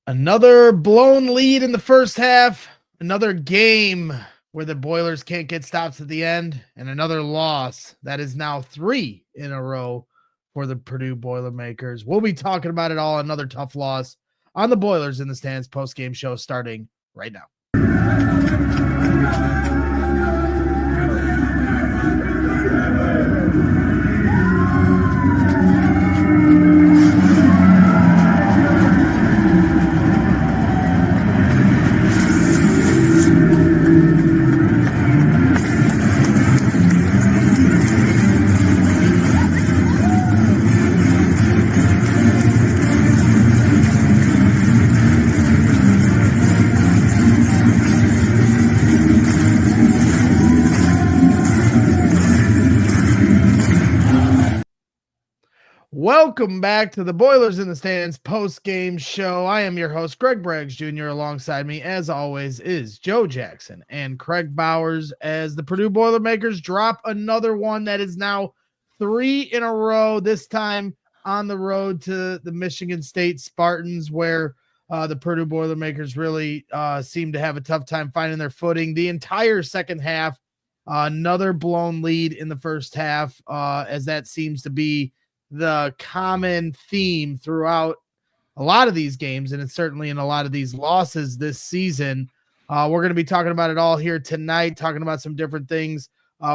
Another blown lead in the first half, another game where the Boilers can't get stops at the end, and another loss. That is now 3 in a row for the Purdue Boilermakers. We'll be talking about it all. Another tough loss on the Boilers in the Stands post-game show starting right now. Welcome back to the Boilers in the Stands post-game show. I am your host, Greg Braggs Jr. Alongside me, as always, is Joe Jackson and Kraig Bowers as the Purdue Boilermakers drop another one that is now 3 in a row, this time on the road to the Michigan State Spartans, where the Purdue Boilermakers really seem to have a tough time finding their footing. The entire second half, another blown lead in the first half, as that seems to be the common theme throughout a lot of these games, and it's certainly in a lot of these losses this season. We're going to be talking about it all here tonight, talking about some different things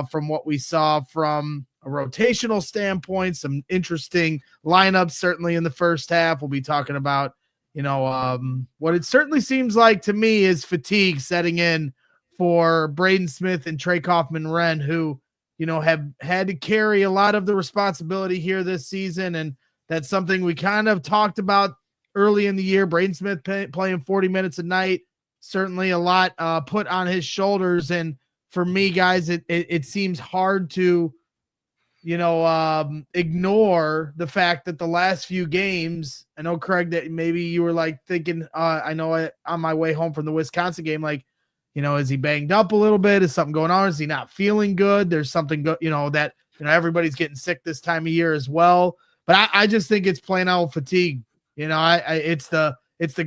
from what we saw from a rotational standpoint, some interesting lineups certainly in the first half. We'll be talking about, what it certainly seems like to me is fatigue setting in for Braden Smith and Kaufman-Renn, who have had to carry a lot of the responsibility here this season. And that's something we kind of talked about early in the year. Braden Smith playing 40 minutes a night, certainly a lot put on his shoulders. And for me, guys, it seems hard to, ignore the fact that the last few games, I know, Kraig, that maybe you were like thinking, on my way home from the Wisconsin game, like, is he banged up a little bit? Is something going on? Is he not feeling good? There's something everybody's getting sick this time of year as well. But I just think it's plain out fatigue. It's the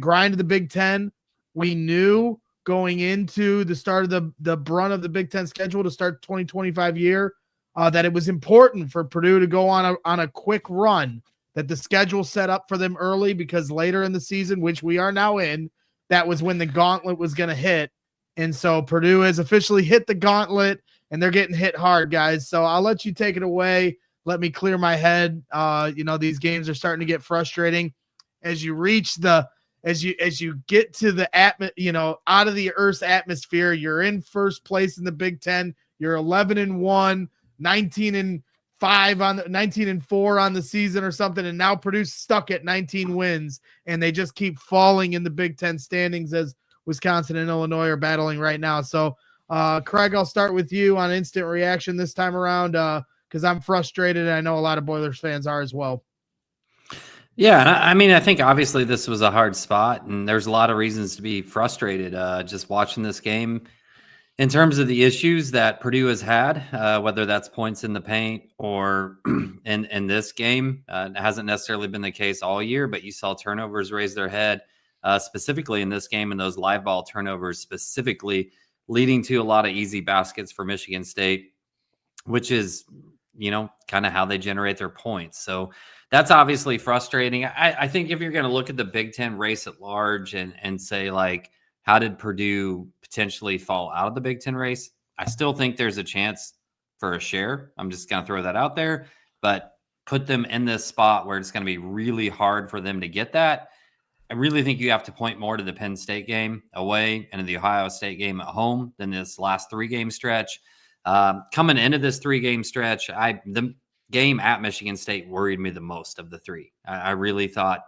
grind of the Big Ten. We knew going into the start of the brunt of the Big Ten schedule to start 2025 year that it was important for Purdue to go on a quick run, that the schedule set up for them early, because later in the season, which we are now in, that was when the gauntlet was going to hit. And so Purdue has officially hit the gauntlet, and they're getting hit hard, guys. So I'll let you take it away. Let me clear my head. These games are starting to get frustrating as you reach as you get to the out of the Earth's atmosphere. You're in first place in the Big Ten. You're 11-1, 19-4 on the season or something. And now Purdue's stuck at 19 wins, and they just keep falling in the Big Ten standings as Wisconsin and Illinois are battling right now. So, Kraig, I'll start with you on instant reaction this time around, because I'm frustrated, and I know a lot of Boilers fans are as well. Yeah, I mean, I think obviously this was a hard spot, and there's a lot of reasons to be frustrated just watching this game. In terms of the issues that Purdue has had, whether that's points in the paint or in this game, it hasn't necessarily been the case all year, but you saw turnovers raise their head. Specifically in this game, and those live ball turnovers specifically leading to a lot of easy baskets for Michigan State, which is, kind of how they generate their points. So that's obviously frustrating. I think if you're going to look at the Big Ten race at large and say, like, how did Purdue potentially fall out of the Big Ten race? I still think there's a chance for a share. I'm just going to throw that out there, but put them in this spot where it's going to be really hard for them to get that. I really think you have to point more to the Penn State game away and to the Ohio State game at home than this last 3-game stretch. Coming into this 3-game stretch, the game at Michigan State worried me the most of the 3. I really thought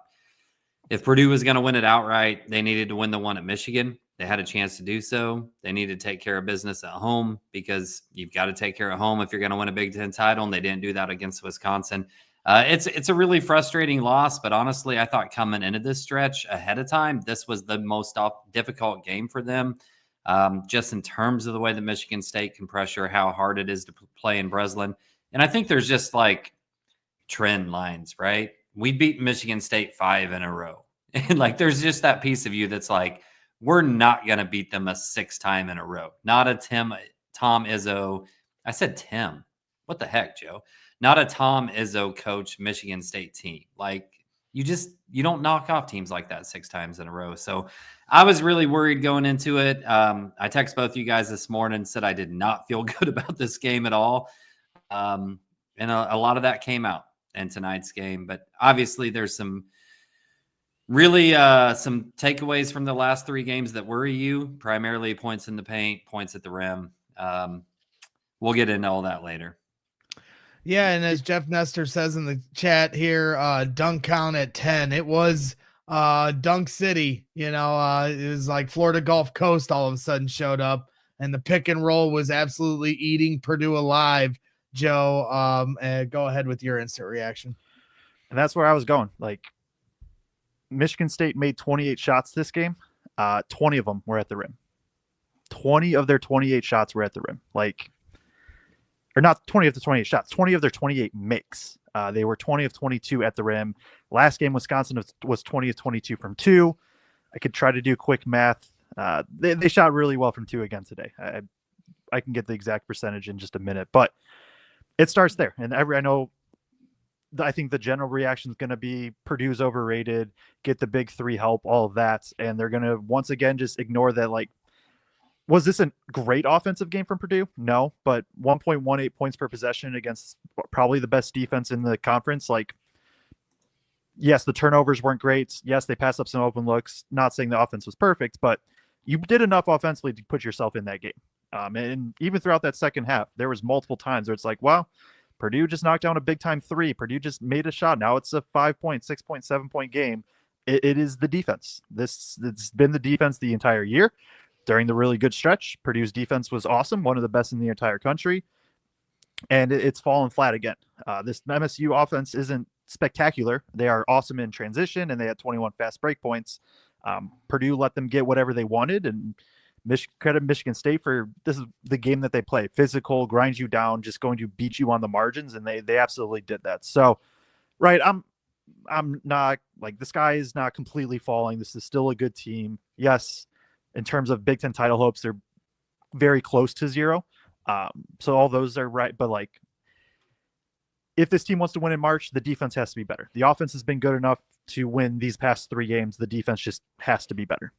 if Purdue was going to win it outright, they needed to win the one at Michigan. They had a chance to do so. They needed to take care of business at home, because you've got to take care of home if you're going to win a Big Ten title, and they didn't do that against Wisconsin. It's a really frustrating loss, but honestly, I thought coming into this stretch ahead of time, this was the most difficult game for them, just in terms of the way that Michigan State can pressure, how hard it is to play in Breslin. And I think there's just like trend lines, right? We beat Michigan State 5 in a row. And like, there's just that piece of you that's like, we're not going to beat them a 6th time in a row. Not a Tom Izzo. I said Tim. What the heck, Joe? Not a Tom Izzo coach Michigan State team. Like, you don't knock off teams like that 6 times in a row. So I was really worried going into it. I texted both you guys this morning, said I did not feel good about this game at all. And a lot of that came out in tonight's game. But obviously there's some takeaways from the last 3 games that worry you, primarily points in the paint, points at the rim. We'll get into all that later. Yeah, and as Jeff Nestor says in the chat here, dunk count at 10. It was Dunk City, it was like Florida Gulf Coast all of a sudden showed up, and the pick and roll was absolutely eating Purdue alive. Joe, go ahead with your instant reaction. And that's where I was going. Like, Michigan State made 28 shots this game. 20 of them were at the rim. 20 of their 28 shots were at the rim. Or not 20 of the 28 shots, 20 of their 28 makes. They were 20 of 22 at the rim. Last game, Wisconsin was 20 of 22 from 2. I could try to do quick math. They shot really well from 2 again today. I can get the exact percentage in just a minute, but it starts there. And I think the general reaction is going to be Purdue's overrated, get the big 3 help, all of that. And they're going to once again just ignore that. Like, was this a great offensive game from Purdue? No, but 1.18 points per possession against probably the best defense in the conference. Like, yes, the turnovers weren't great. Yes, they passed up some open looks. Not saying the offense was perfect, but you did enough offensively to put yourself in that game. And even throughout that second half, there was multiple times where it's like, wow, Purdue just knocked down a big time 3. Purdue just made a shot. Now it's a 5-point, 6-point, 7-point game. It is the defense. It's been the defense the entire year. During the really good stretch, Purdue's defense was awesome, one of the best in the entire country, and it's fallen flat again. This MSU offense isn't spectacular. They are awesome in transition, and they had 21 fast break points. Purdue let them get whatever they wanted, and credit Michigan State for this is the game that they play. Physical, grinds you down, just going to beat you on the margins, and they absolutely did that. So, right, I'm not like the sky is not completely falling. This is still a good team. Yes. In terms of Big Ten title hopes, they're very close to 0. So all those are right. But like, if this team wants to win in March, the defense has to be better. The offense has been good enough to win these past 3 games. The defense just has to be better.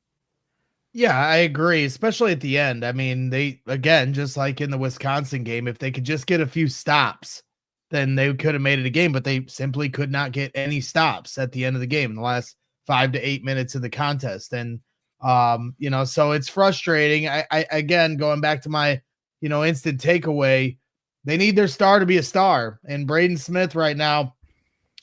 Yeah, I agree, especially at the end. I mean, they, again, just like in the Wisconsin game, if they could just get a few stops, then they could have made it a game, but they simply could not get any stops at the end of the game in the last 5 to 8 minutes of the contest. And so it's frustrating. I again, going back to my, instant takeaway, they need their star to be a star. And Braden Smith right now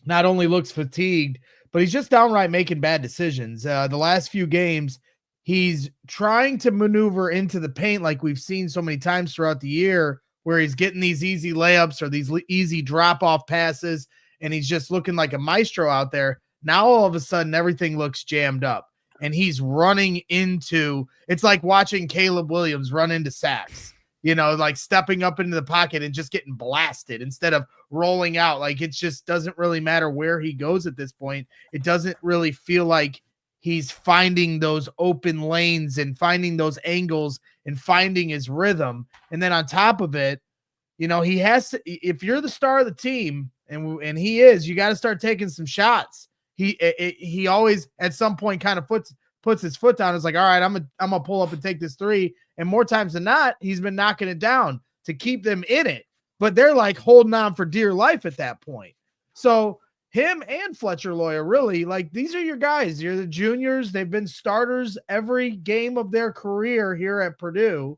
not only looks fatigued, but he's just downright making bad decisions. The last few games, he's trying to maneuver into the paint like we've seen so many times throughout the year, where he's getting these easy layups or these easy drop-off passes, and he's just looking like a maestro out there. Now all of a sudden, everything looks jammed up. And he's running into, it's like watching Caleb Williams run into sacks, like stepping up into the pocket and just getting blasted instead of rolling out. Like, it just doesn't really matter where he goes at this point. It doesn't really feel like he's finding those open lanes and finding those angles and finding his rhythm. And then on top of it, he has to, if you're the star of the team, and he is, you got to start taking some shots. He always at some point kind of puts his foot down. It's like, all right, I'm gonna pull up and take this 3. And more times than not, he's been knocking it down to keep them in it. But they're like holding on for dear life at that point. So him and Fletcher Lawyer, really, like, these are your guys. You're the juniors. They've been starters every game of their career here at Purdue.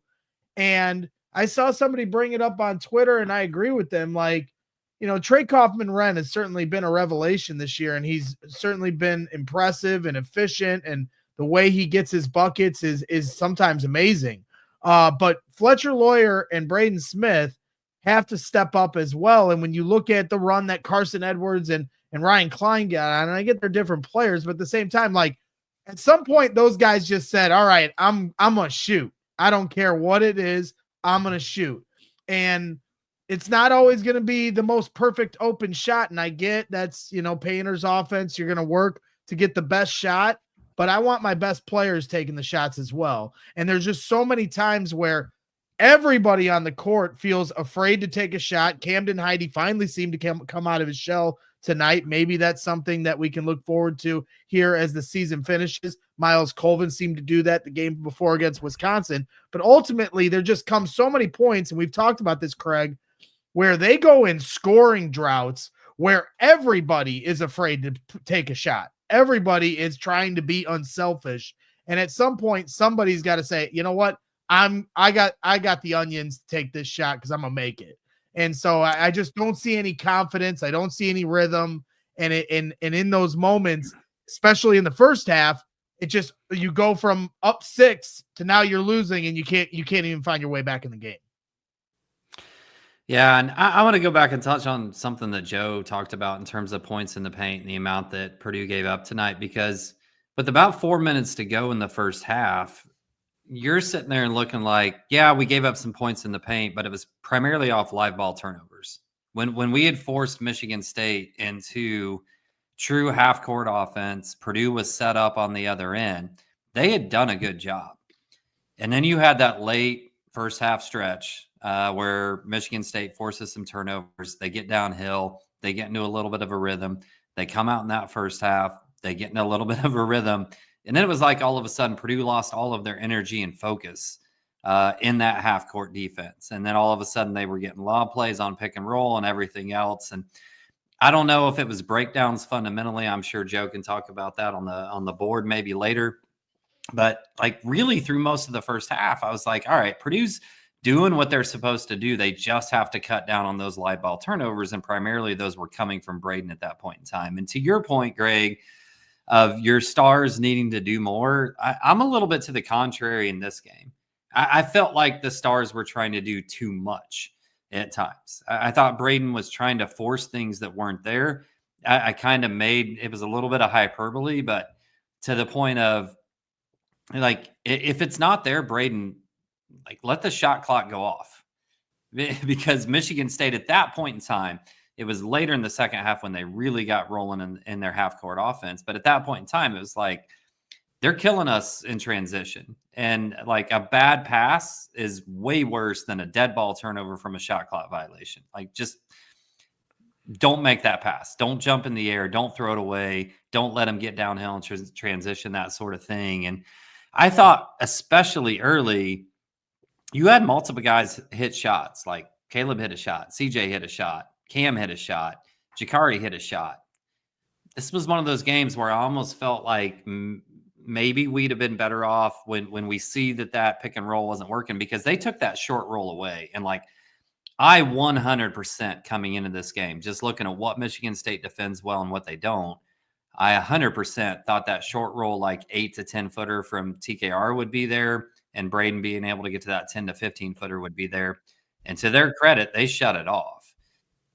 And I saw somebody bring it up on Twitter, and I agree with them. Like, Trey Kaufman-Renn has certainly been a revelation this year, and he's certainly been impressive and efficient, and the way he gets his buckets is sometimes amazing. But Fletcher Lawyer and Braden Smith have to step up as well. And when you look at the run that Carson Edwards and Ryan Klein got on, and I get they're different players, but at the same time, like, at some point, those guys just said, all right, I'm going to shoot. I don't care what it is. I'm going to shoot. And it's not always going to be the most perfect open shot. And I get that's, Painter's offense. You're going to work to get the best shot, but I want my best players taking the shots as well. And there's just so many times where everybody on the court feels afraid to take a shot. Camden Heidi finally seemed to come out of his shell tonight. Maybe that's something that we can look forward to here as the season finishes. Miles Colvin seemed to do that the game before against Wisconsin. But ultimately, there just comes so many points, and we've talked about this, Kraig, where they go in scoring droughts where everybody is afraid to take a shot. Everybody is trying to be unselfish. And at some point, somebody's got to say, you know what? I got the onions to take this shot because I'm gonna make it. And so I just don't see any confidence. I don't see any rhythm. And in those moments, especially in the first half, it just, you go from up 6 to now you're losing and you can't even find your way back in the game. Yeah, and I want to go back and touch on something that Joe talked about in terms of points in the paint and the amount that Purdue gave up tonight, because with about 4 minutes to go in the first half, you're sitting there and looking like, yeah, we gave up some points in the paint, but it was primarily off live ball turnovers. When we had forced Michigan State into true half-court offense, Purdue was set up on the other end. They had done a good job. And then you had that late first half stretch where Michigan State forces some turnovers. They get downhill. They get into a little bit of a rhythm. They come out in that first half. They get into a little bit of a rhythm. And then it was like all of a sudden Purdue lost all of their energy and focus in that half-court defense. And then all of a sudden they were getting lob plays on pick and roll and everything else. And I don't know if it was breakdowns fundamentally. I'm sure Joe can talk about that on the board maybe later. But like really through most of the first half, I was like, all right, Purdue's doing what they're supposed to do. They just have to cut down on those live ball turnovers. And primarily those were coming from Braden at that point in time. And to your point, Greg, of your stars needing to do more, I'm a little bit to the contrary in this game. I felt like the stars were trying to do too much at times. I thought Braden was trying to force things that weren't there. I kind of made, it was a little bit of hyperbole, but to the point of like, if it's not there, Braden, like let the shot clock go off, because Michigan State at that point in time, it was later in the second half when they really got rolling in their half-court offense. But at that point in time, it was like they're killing us in transition. And like a bad pass is way worse than a dead ball turnover from a shot clock violation. Like just don't make that pass. Don't jump in the air. Don't throw it away. Don't let them get downhill and transition, that sort of thing. And I thought especially early, you had multiple guys hit shots. Like Caleb hit a shot. CJ hit a shot. Cam hit a shot. Jakari hit a shot. This was one of those games where I almost felt like maybe we'd have been better off when we see that pick and roll wasn't working, because they took that short roll away. And like I 100% coming into this game, just looking at what Michigan State defends well and what they don't, I 100% thought that short roll, like 8 to 10 footer from TKR would be there, and Braden being able to get to that 10 to 15 footer would be there. And to their credit, they shut it off.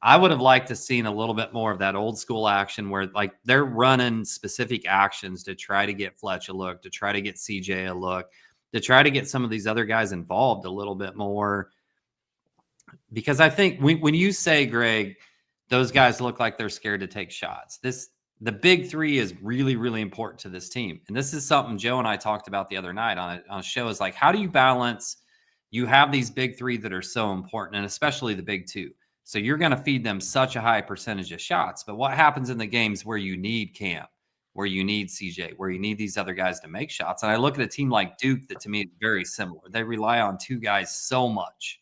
I would have liked to seen a little bit more of that old school action where like they're running specific actions to try to get Fletch a look, to try to get CJ a look, to try to get some of these other guys involved a little bit more. Because I think when you say, Greg, those guys look like they're scared to take shots, the big three is really, really important to this team. And this is something Joe and I talked about the other night on a show, is like, how do you balance? You have these big three that are so important, and especially the big two. So you're going to feed them such a high percentage of shots. But what happens in the games where you need Cam, where you need CJ, where you need these other guys to make shots? And I look at a team like Duke that to me is very similar. They rely on two guys so much.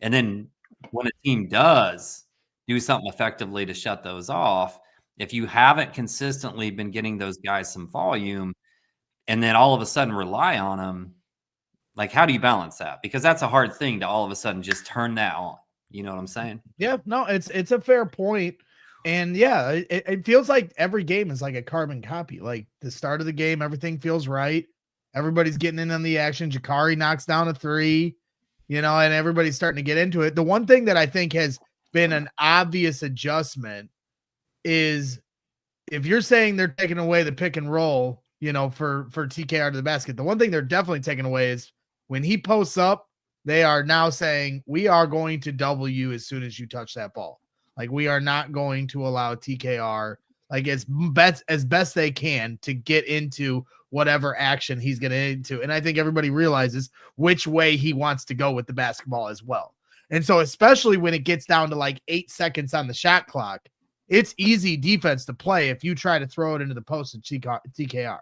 And then when a team does do something effectively to shut those off, if you haven't consistently been getting those guys some volume and then all of a sudden rely on them, like how do you balance that? Because that's a hard thing to all of a sudden just turn that on. You know what I'm saying? Yeah, no, it's a fair point. And yeah, it feels like every game is like a carbon copy. Like the start of the game, everything feels right. Everybody's getting in on the action. Jakari knocks down a three, and everybody's starting to get into it. The one thing that I think has been an obvious adjustment is if you're saying they're taking away the pick and roll, for TKR to the basket, the one thing they're definitely taking away is when he posts up, they are now saying, we are going to double you as soon as you touch that ball. Like, we are not going to allow TKR. like as best they can to get into whatever action he's going to into. And I think everybody realizes which way he wants to go with the basketball as well. And so, especially when it gets down to like 8 seconds on the shot clock, it's easy defense to play if you try to throw it into the post of TKR,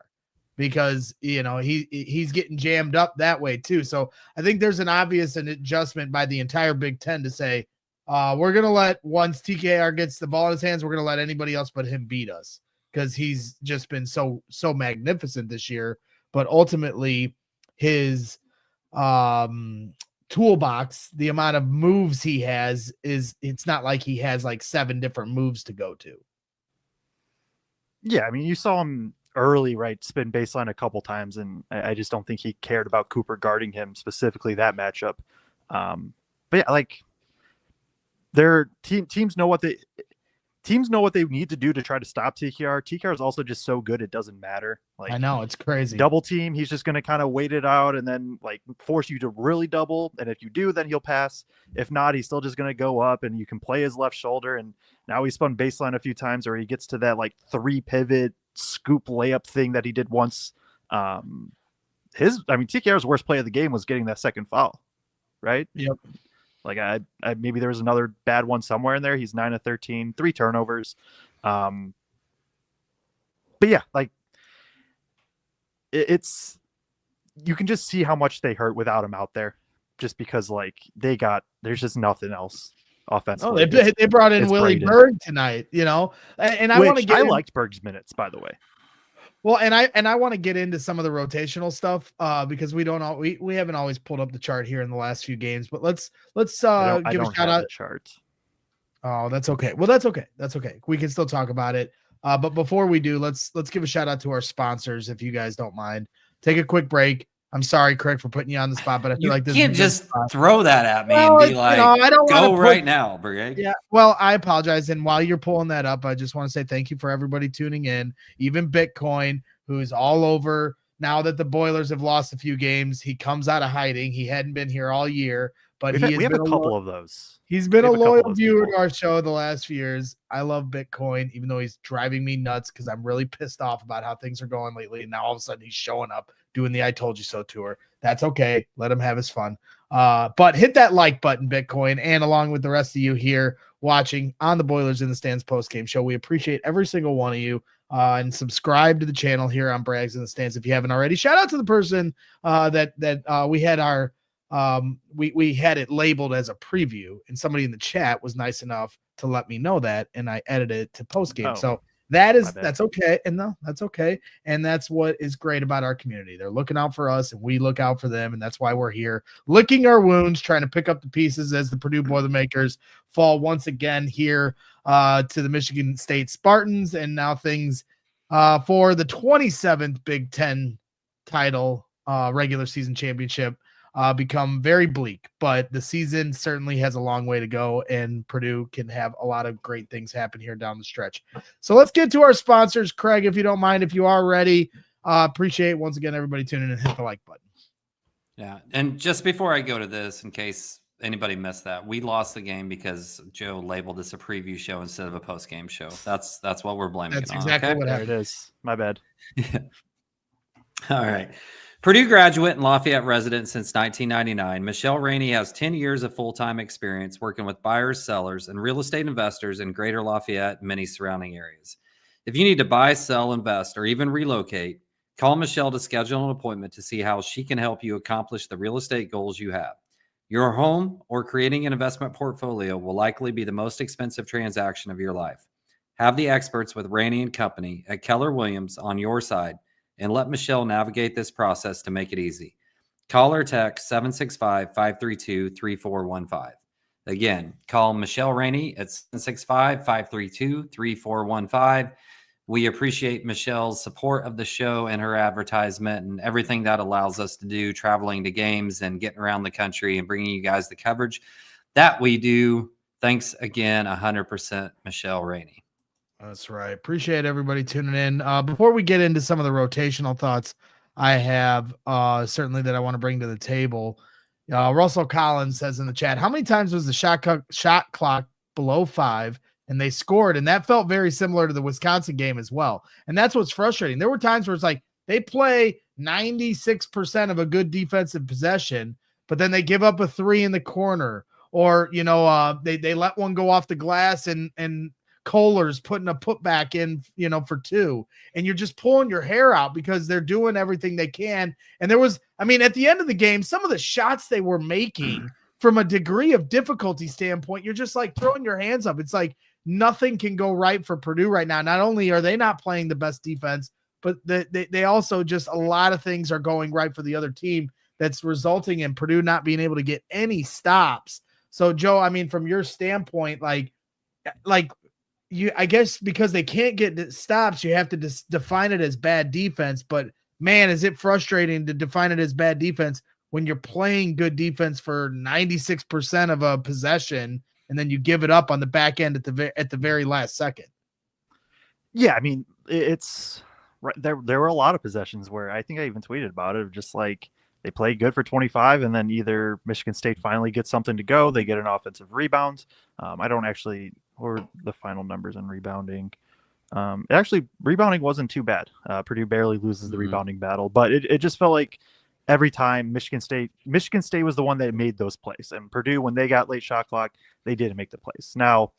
because, you know, he's getting jammed up that way too. So I think there's an obvious adjustment by the entire Big Ten to say, we're going to once TKR gets the ball in his hands, we're going to let anybody else but him beat us, because he's just been so magnificent this year. But ultimately his toolbox, the amount of moves he has, it's not like he has like 7 different moves to go to. Yeah, I mean, you saw him early, right, spin baseline a couple times, and I just don't think he cared about Cooper guarding him, specifically that matchup. But yeah, like their teams know what they need to do to try to stop TKR. TKR is also just so good it doesn't matter. Like, I know, it's crazy. Double team, he's just going to kind of wait it out and then like force you to really double. And if you do, then he'll pass. If not, he's still just going to go up, and you can play his left shoulder. And now he spun baseline a few times, or he gets to that like 3 pivot scoop layup thing that he did once. TKR's worst play of the game was getting that second foul, right? Yep. Like I maybe there was another bad one somewhere in there. He's 9 of 13, 3 turnovers. But yeah, like it's you can just see how much they hurt without him out there, just because like there's just nothing else offensively. Oh, they brought in Willie Berg tonight, you know, and I liked Berg's minutes, by the way. Well, and I want to get into some of the rotational stuff because we haven't always pulled up the chart here in the last few games, but let's give a shout out. Chart. Oh, that's okay. Well, that's okay. That's okay. We can still talk about it. But before we do, let's give a shout out to our sponsors, if you guys don't mind. Take a quick break. I'm sorry, Kraig, for putting you on the spot, but I feel like this can't just throw that at me and be like, I don't go right now, Braden. Yeah, well, I apologize. And while you're pulling that up, I just want to say thank you for everybody tuning in, even Bitcoin, who's all over. Now that the Boilers have lost a few games, he comes out of hiding. He hadn't been here all year, but we have a couple of those. He's been a loyal viewer to our show the last few years. I love Bitcoin, even though he's driving me nuts because I'm really pissed off about how things are going lately. And now all of a sudden he's showing up doing the I Told You So tour. That's okay. Let him have his fun. But hit that like button, Bitcoin, and along with the rest of you here watching on the Boilers in the Stands postgame show. We appreciate every single one of you. And subscribe to the channel here on Brags in the Stands if you haven't already. Shout out to the person that we had our we had it labeled as a preview, and somebody in the chat was nice enough to let me know that, and I edited it to post game. So that's okay. And no, that's okay. And that's what is great about our community. They're looking out for us and we look out for them. And that's why we're here licking our wounds, trying to pick up the pieces as the Purdue Boilermakers fall once again here to the Michigan State Spartans. And now things for the 27th Big Ten title regular season championship become very bleak, but the season certainly has a long way to go, and Purdue can have a lot of great things happen here down the stretch. So let's get to our sponsors. Kraig, if you don't mind, if you are ready, appreciate once again everybody tuning in and hit the like button. Yeah, and just before I go to this, in case anybody missed that, we lost the game because Joe labeled this a preview show instead of a post-game show. That's what we're blaming. That's exactly what happened. There it is. My bad. Yeah. All right. Purdue graduate and Lafayette resident since 1999, Michelle Rainey has 10 years of full-time experience working with buyers, sellers, and real estate investors in greater Lafayette and many surrounding areas. If you need to buy, sell, invest, or even relocate, call Michelle to schedule an appointment to see how she can help you accomplish the real estate goals you have. Your home or creating an investment portfolio will likely be the most expensive transaction of your life. Have the experts with Rainey & Company at Keller Williams on your side, and let Michelle navigate this process to make it easy. Call or text 765-532-3415. Again, call Michelle Rainey at 765-532-3415. We appreciate Michelle's support of the show and her advertisement and everything that allows us to do, traveling to games and getting around the country and bringing you guys the coverage that we do. Thanks again, 100% Michelle Rainey. That's right. Appreciate everybody tuning in. Before we get into some of the rotational thoughts I have certainly that I want to bring to the table, Russell Collins says in the chat, how many times was the shot clock below 5 and they scored. And that felt very similar to the Wisconsin game as well. And that's what's frustrating. There were times where it's like they play 96% of a good defensive possession, but then they give up a 3 in the corner, or, they let one go off the glass and Kohler's putting a putback in, for 2, and you're just pulling your hair out because they're doing everything they can. And there was, at the end of the game, some of the shots they were making from a degree of difficulty standpoint, you're just like throwing your hands up. It's like nothing can go right for Purdue right now. Not only are they not playing the best defense, but they also just, a lot of things are going right for the other team that's resulting in Purdue not being able to get any stops. So Joe, from your standpoint, like I guess because they can't get stops, you have to define it as bad defense. But man, is it frustrating to define it as bad defense when you're playing good defense for 96% of a possession, and then you give it up on the back end at the very last second. Yeah, it's right there. There were a lot of possessions where I think I even tweeted about it, just like they played good for 25, and then either Michigan State finally gets something to go, they get an offensive rebound. I don't actually, what were the final numbers on rebounding? Actually, rebounding wasn't too bad. Purdue barely loses the rebounding battle, but it just felt like every time Michigan State was the one that made those plays, and Purdue, when they got late shot clock, they didn't make the plays. Now,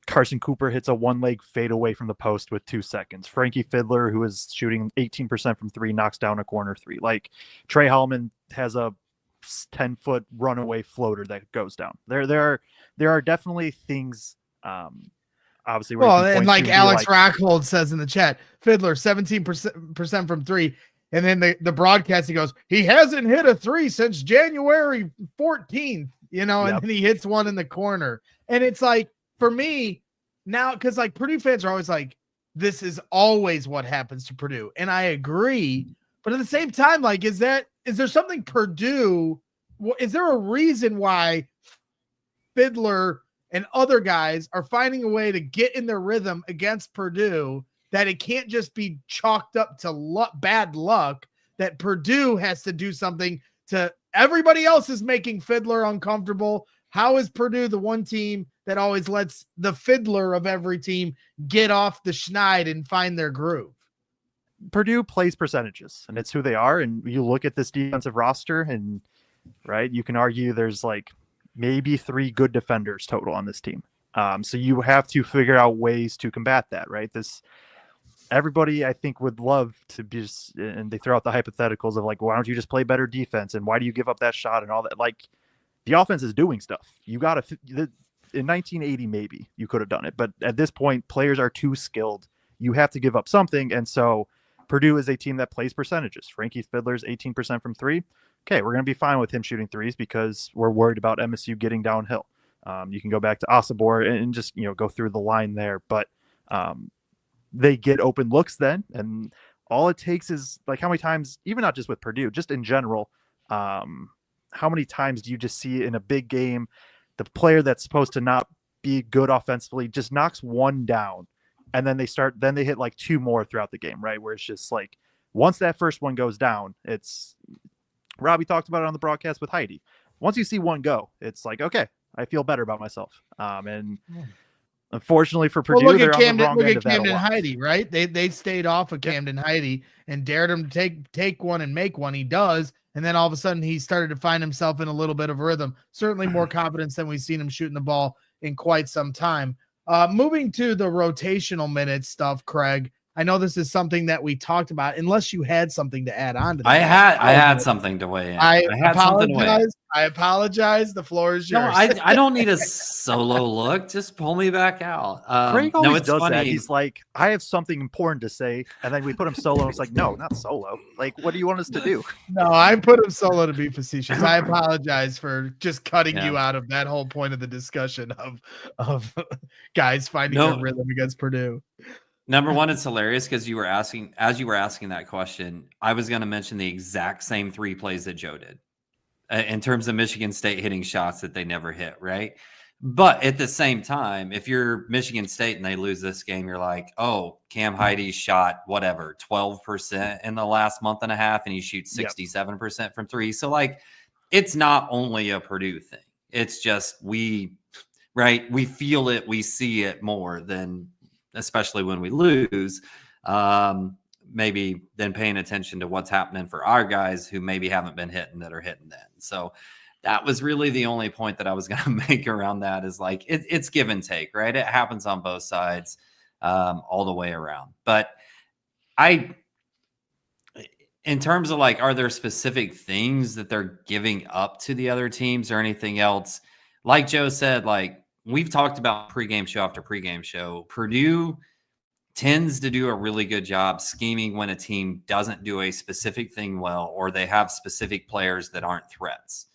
Carson Cooper hits a one-leg fade away from the post with 2 seconds. Frankie Fiddler, who is shooting 18% from 3, knocks down a corner 3. Like, Trey Hallman has a 10-foot runaway floater that goes down. There are definitely things. Obviously, and like Alex Rockhold says in the chat, Fiddler 17% from 3, and then the broadcasting goes, he hasn't hit a 3 since January 14th. And then he hits one in the corner, and it's like, for me now, because like Purdue fans are always like, this is always what happens to Purdue. And I agree. But at the same time, like, is there something Purdue, is there a reason why Fiddler and other guys are finding a way to get in their rhythm against Purdue, that it can't just be chalked up to bad luck, that Purdue has to do something to everybody else is making Fiddler uncomfortable? How is Purdue the one team that always lets the fiddler of every team get off the schneid and find their groove? Purdue plays percentages, and it's who they are. And you look at this defensive roster, and right, you can argue there's like maybe 3 good defenders total on this team. So you have to figure out ways to combat that, right? Everybody, I think, would love to be just, and they throw out the hypotheticals of like, why don't you just play better defense? And why do you give up that shot and all that? Like, the offense is doing stuff. You got to, in 1980, maybe you could have done it. But at this point, players are too skilled. You have to give up something. And so Purdue is a team that plays percentages. Frankie Fiddler's 18% from 3. Okay, we're going to be fine with him shooting 3s because we're worried about MSU getting downhill. You can go back to Osabor and just, go through the line there. But they get open looks then. And all it takes is, like, how many times, even not just with Purdue, just in general, how many times do you just see in a big game, the player that's supposed to not be good offensively just knocks one down, and then they hit like 2 more throughout the game, right? Where it's just like, once that first one goes down, it's, Robbie talked about it on the broadcast with Heidi. Once you see one go, it's like, okay, I feel better about myself. And unfortunately for Purdue, look they're at Camden, on the wrong end of that Camden a lot. Heidi, right? They stayed off of Camden Heidi and dared him to take one and make one. He does. And then all of a sudden he started to find himself in a little bit of rhythm, certainly more confidence than we've seen him shooting the ball in quite some time. Moving to the rotational minutes stuff, Kraig, I know this is something that we talked about, unless you had something to add on to that. I had something to weigh in. I apologize. The floor is yours. No, I don't need a solo look. Just pull me back out. Kraig always does funny. that. He's like, I have something important to say. And then we put him solo. It's like, no, not solo. Like, what do you want us to do? No, I put him solo to be facetious. I apologize for just cutting you out of that whole point of the discussion of guys finding their rhythm against Purdue. Number one, it's hilarious because as you were asking that question, I was going to mention the exact same 3 plays that Joe did in terms of Michigan State hitting shots that they never hit, right? But at the same time, if you're Michigan State and they lose this game, you're like, oh, Cam Heidi shot whatever, 12% in the last month and a half, and he shoots 67% from 3. So, like, it's not only a Purdue thing. It's just we right? We feel it, we see it more than, especially when we lose, maybe than paying attention to what's happening for our guys who maybe haven't been hitting that are hitting then. So that was really the only point that I was going to make around that, is like, it's give and take, right? It happens on both sides, all the way around. But in terms of like, are there specific things that they're giving up to the other teams or anything else? Like Joe said, like we've talked about pregame show after pregame show, Purdue tends to do a really good job scheming when a team doesn't do a specific thing well, or they have specific players that aren't threats.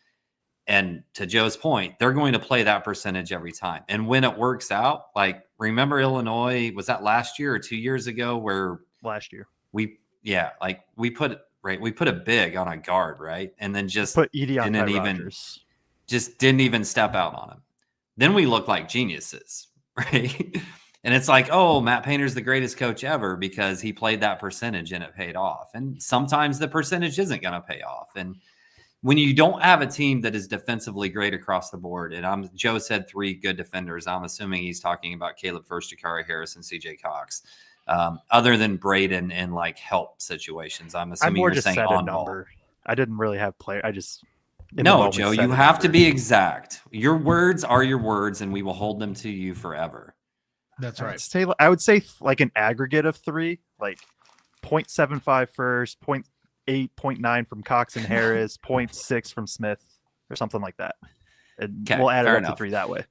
And to Joe's point, they're going to play that percentage every time. And when it works out, like remember Illinois, was that last year or 2 years ago, where last year we put a big on a guard, right? And then just put Edie on didn't even step out on him. Then we look like geniuses, right? And it's like, oh, Matt Painter's the greatest coach ever because he played that percentage and it paid off. And sometimes the percentage isn't going to pay off. And when you don't have a team that is defensively great across the board, and Joe said 3 good defenders, I'm assuming he's talking about Caleb First, Jakari Harris, and CJ Cox. Other than Braden in like help situations, I'm assuming you're saying on ball. I didn't really have player. No, Joe, you have to be exact. Your words are your words, and we will hold them to you forever. That's right. I would say like an aggregate of 3, like 0.75 First, 0.8, 0.9 from Cox and Harris, 0.6 from Smith, or something like that. And we'll add it up to 3 that way.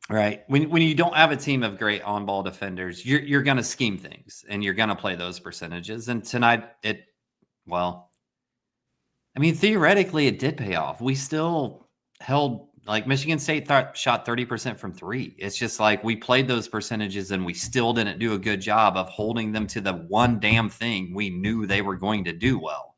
Right. When you don't have a team of great on-ball defenders, you're going to scheme things and you're going to play those percentages. And tonight, theoretically, it did pay off. We still held, like Michigan State shot 30% from 3. It's just like we played those percentages and we still didn't do a good job of holding them to the one damn thing we knew they were going to do well.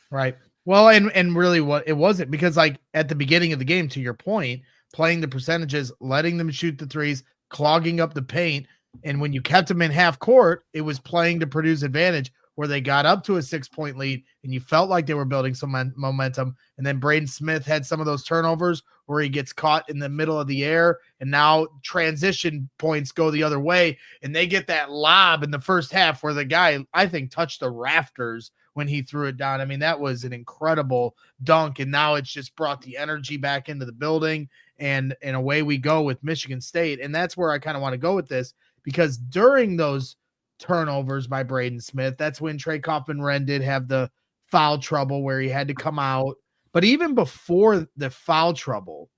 Right. Well, and really what it wasn't, because like at the beginning of the game, to your point, playing the percentages, letting them shoot the threes, clogging up the paint. And when you kept them in half court, it was playing to Purdue's advantage, where they got up to a 6-point lead and you felt like they were building some momentum. And then Braden Smith had some of those turnovers where he gets caught in the middle of the air, and now transition points go the other way. And they get that lob in the first half where the guy, I think, touched the rafters when he threw it down. I mean, that was an incredible dunk. And now it's just brought the energy back into the building, and away we go with Michigan State. And that's where I kind of want to go with this, because during those turnovers by Braden Smith, that's when Kaufman-Renn did have the foul trouble where he had to come out. But even before the foul trouble,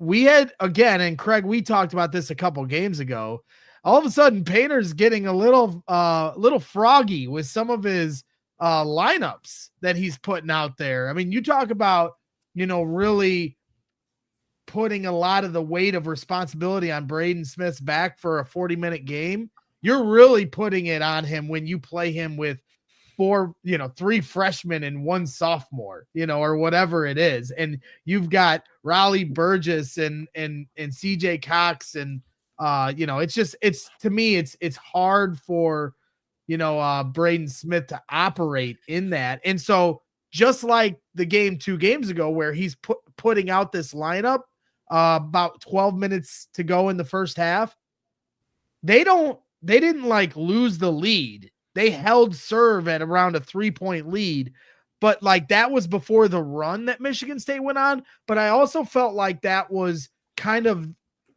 we had, again, and Kraig, we talked about this a couple games ago, all of a sudden Painter's getting a little froggy with some of his lineups that he's putting out there. I mean, you talk about, really putting a lot of the weight of responsibility on Braden Smith's back for a 40-minute game. You're really putting it on him when you play him with 3 freshmen and 1 sophomore, or whatever it is. And you've got Raleigh Burgess and CJ Cox. And, to me, it's hard for, Braden Smith to operate in that. And so just like the game 2 games ago, where he's putting out this lineup, about 12 minutes to go in the first half, they didn't like lose the lead. They held serve at around a 3-point lead, but like that was before the run that Michigan State went on. But I also felt like that was kind of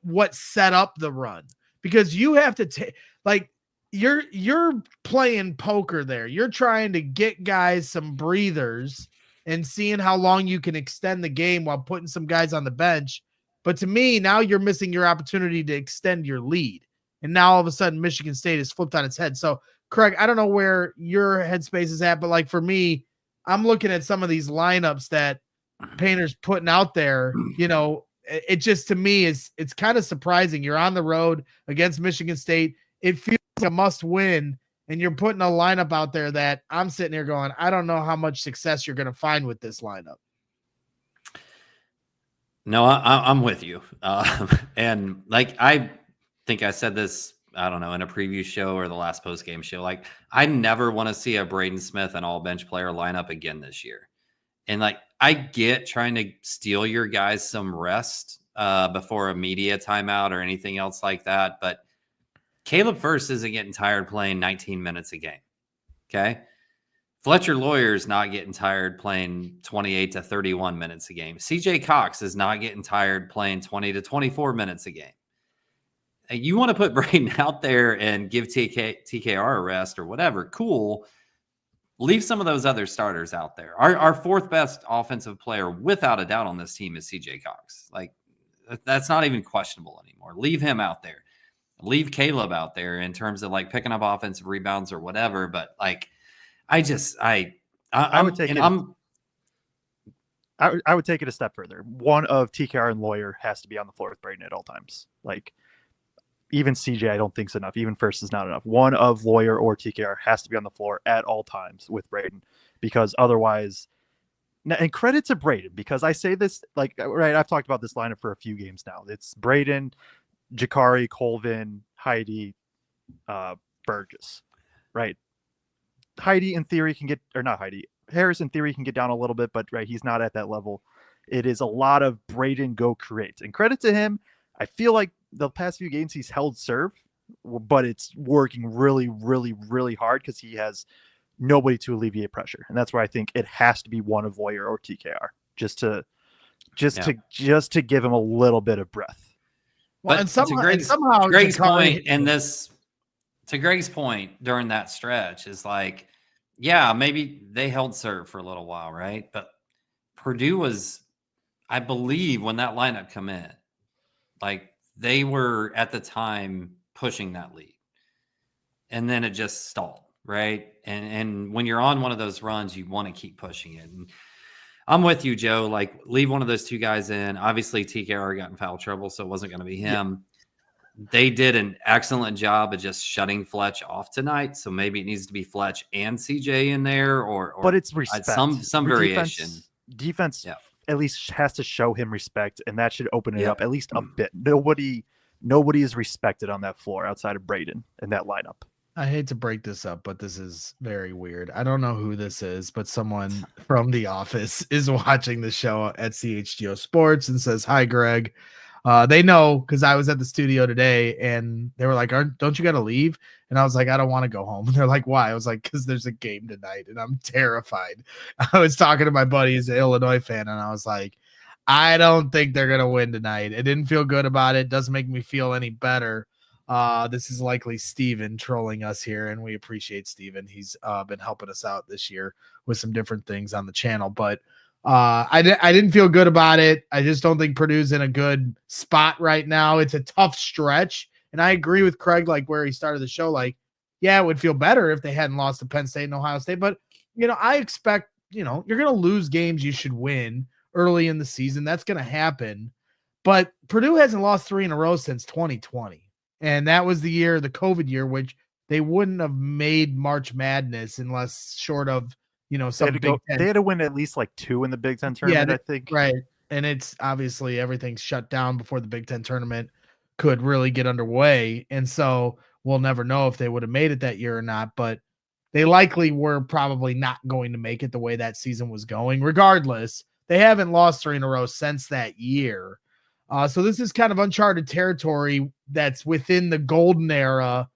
what set up the run, because you have to take, like, you're playing poker there. You're trying to get guys some breathers and seeing how long you can extend the game while putting some guys on the bench. But to me, now you're missing your opportunity to extend your lead. And now all of a sudden Michigan State is flipped on its head. So Kraig, I don't know where your headspace is at, but like for me, I'm looking at some of these lineups that Painter's putting out there. It just, to me, it's kind of surprising. You're on the road against Michigan State. It feels like a must win, and you're putting a lineup out there that I'm sitting here going, I don't know how much success you're going to find with this lineup. No, I'm with you. And like, I think I said this, I don't know, in a preview show or the last post-game show, like I never want to see a Braden Smith and all bench player lineup again this year. And like, I get trying to steal your guys some rest before a media timeout or anything else like that. But Caleb First isn't getting tired playing 19 minutes a game. Okay. Fletcher Lawyer's not getting tired playing 28 to 31 minutes a game. CJ Cox is not getting tired playing 20 to 24 minutes a game. You want to put Braden out there and give TKR a rest or whatever, cool. Leave some of those other starters out there. Our fourth best offensive player, without a doubt, on this team is CJ Cox. Like, that's not even questionable anymore. Leave him out there. Leave Caleb out there in terms of like picking up offensive rebounds or whatever. But like, I would take it a step further. One of TKR and Lawyer has to be on the floor with Braden at all times. Like, even CJ, I don't think is enough. Even First is not enough. One of Lawyer or TKR has to be on the floor at all times with Braden, because otherwise, and credit to Braden, because I say this, like, right, I've talked about this lineup for a few games now. It's Braden, Jakari, Colvin, Heidi, Burgess, right? Heidi in theory can get, or not Heidi, Harris in theory can get down a little bit, but right, he's not at that level. It is a lot of Braden go create, and credit to him. I feel like the past few games he's held serve, but it's working really, really, really hard because he has nobody to alleviate pressure, and that's where I think it has to be one of Lawyer or TKR just to give him a little bit of breath. Well, and somehow Greg's point in this, to Greg's point during that stretch is like, yeah, maybe they held serve for a little while, right? But Purdue was, I believe, when that lineup come in, like they were at the time pushing that lead, and then it just stalled, right? And when you're on one of those runs, you want to keep pushing it. And I'm with you, Joe. Like, leave one of those two guys in. Obviously, TKR got in foul trouble, so it wasn't going to be him. Yeah. They did an excellent job of just shutting Fletch off tonight, so maybe it needs to be Fletch and CJ in there, or but it's respect. Some variation. Defense at least has to show him respect, and that should open it up at least a bit. Nobody is respected on that floor outside of Braden in that lineup. I hate to break this up, but this is very weird. I don't know who this is, but someone from the office is watching the show at CHGO Sports and says, "Hi, Greg." They know because I was at the studio today, and they were like, "Don't you got to leave?" And I was like, "I don't want to go home." And they're like, "Why?" I was like, "Because there's a game tonight, and I'm terrified." I was talking to my buddy, he's an Illinois fan, and I was like, "I don't think they're gonna win tonight." It didn't feel good about it. Doesn't make me feel any better. This is likely Steven trolling us here, and we appreciate Steven. He's been helping us out this year with some different things on the channel, but I didn't feel good about it. I just don't think Purdue's in a good spot right now. It's a tough stretch, and I agree with Kraig, like where he started the show. Like, yeah, it would feel better if they hadn't lost to Penn State and Ohio State, but I expect you're going to lose games you should win early in the season. That's going to happen, but Purdue hasn't lost 3 in a row since 2020. And that was the year, the COVID year, which they wouldn't have made March Madness unless short of, some Big Ten. They had to win at least like 2 in the Big Ten tournament, I think. Right. And it's obviously everything's shut down before the Big Ten tournament could really get underway. And so we'll never know if they would have made it that year or not, but they likely were probably not going to make it the way that season was going. Regardless, they haven't lost 3 in a row since that year. So this is kind of uncharted territory that's within the golden era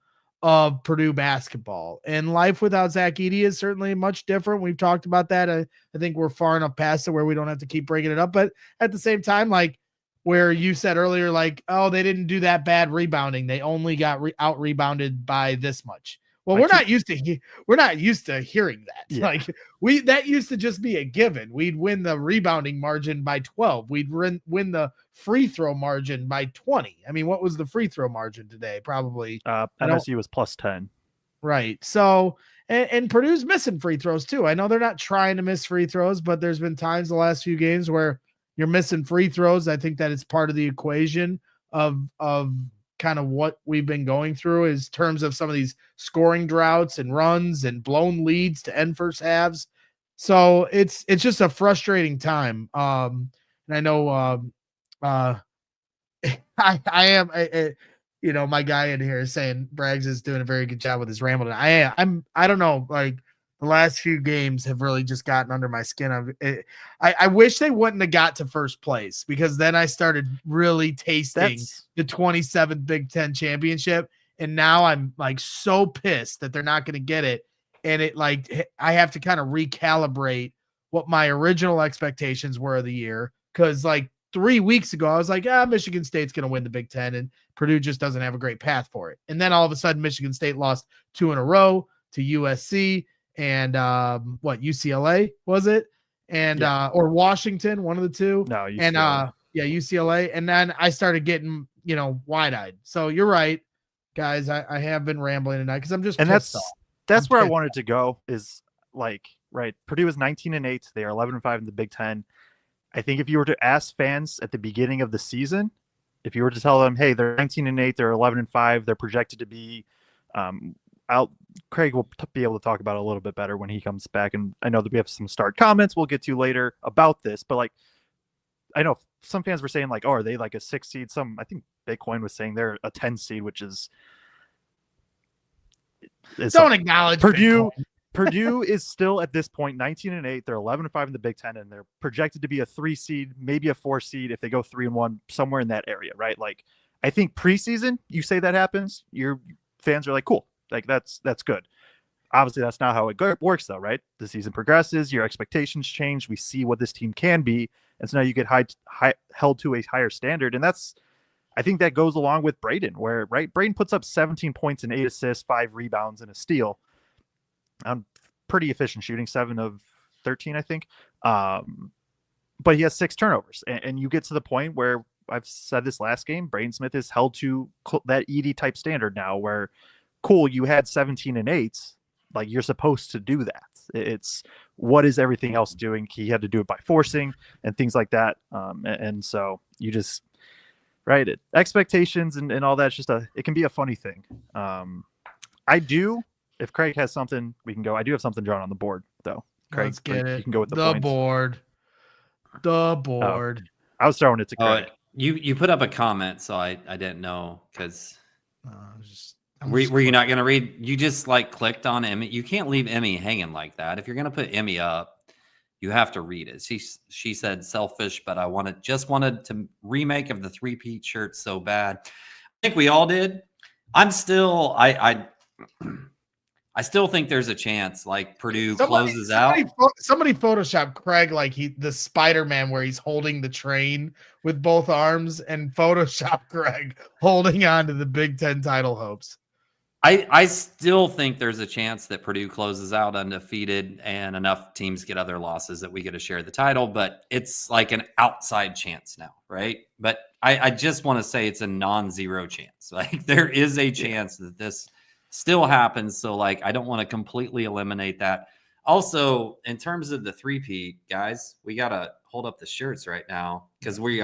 of Purdue basketball. And life without Zach Edey is certainly much different. We've talked about that. I think we're far enough past it where we don't have to keep breaking it up. But at the same time, like where you said earlier, like, oh, they didn't do that bad rebounding. They only got out-rebounded by this much. Well, we're not used to hearing that. Yeah. Like that used to just be a given. We'd win the rebounding margin by 12. We'd win the free throw margin by 20. I mean, what was the free throw margin today? Probably MSU was plus 10. Right. So, and Purdue's missing free throws too. I know they're not trying to miss free throws, but there's been times the last few games where you're missing free throws. I think that it's part of the equation of kind of what we've been going through is terms of some of these scoring droughts and runs and blown leads to end first halves. So it's just a frustrating time. And I know I am, my guy in here is saying Braggs is doing a very good job with his ramble. I don't know, like the the last few games have really just gotten under my skin. I wish they wouldn't have got to first place, because then I started really tasting the 27th Big Ten championship. And now I'm like so pissed that they're not going to get it. And I have to kind of recalibrate what my original expectations were of the year. Cause like 3 weeks ago, I was like, Michigan State's going to win the Big Ten, and Purdue just doesn't have a great path for it. And then all of a sudden, Michigan State lost 2 in a row to USC and UCLA was it? And or Washington, one of the two. No, UCLA. And UCLA. And then I started getting, wide-eyed. So you're right, guys. I have been rambling tonight because I'm just pissed off. That's where I wanted to go, is like, right, Purdue is 19-8. They are 11-5 in the Big Ten. I think if you were to ask fans at the beginning of the season, if you were to tell them, hey, they're 19-8, they're 11-5, they're projected to be out. Kraig will be able to talk about it a little bit better when he comes back. And I know that we have some start comments we'll get to later about this, but like, I know some fans were saying like, oh, are they like a 6 seed? I think Bitcoin was saying they're a 10 seed, which is don't acknowledge Purdue. Bitcoin. Purdue is still at this point 19-8. They're 11-5 in the Big Ten, and they're projected to be a 3 seed, maybe a 4 seed if they go 3-1, somewhere in that area, right? Like, I think preseason, you say that happens, your fans are like, cool, like that's good. Obviously, that's not how it works, though, right? The season progresses, your expectations change. We see what this team can be, and so now you get held to a higher standard, and I think that goes along with Braden, where Braden puts up 17 points and 8 assists, 5 rebounds, and a steal. I'm pretty efficient shooting, 7 of 13, I think. But he has 6 turnovers. And you get to the point where, I've said this last game, Braden Smith is held to that ED type standard now, where, cool, you had 17 and 8. Like, you're supposed to do that. It's what is everything else doing? He had to do it by forcing and things like that. And so you just, right, expectations and all that's just it can be a funny thing. If Kraig has something, we can go. I do have something drawn on the board, though. Kraig, let's get it. You can go with the points. The board. I was throwing it to Kraig. You put up a comment, so I didn't know, because were you not going to read? You just like clicked on Emmy. You can't leave Emmy hanging like that. If you're going to put Emmy up, you have to read it. She said selfish, but I wanted to remake of the 3-peat shirt so bad. I think we all did. I'm still I still think there's a chance, like, Purdue closes out. Somebody Photoshop Kraig like the Spider-Man where he's holding the train with both arms, and Photoshop Kraig holding on to the Big Ten title hopes. I still think there's a chance that Purdue closes out undefeated and enough teams get other losses that we get to share the title, but it's like an outside chance now, right? But I just want to say it's a non-zero chance. Like, there is a chance that this still happens. So like, I don't want to completely eliminate that. Also, in terms of the 3-peat, guys, we got to hold up the shirts right now, because we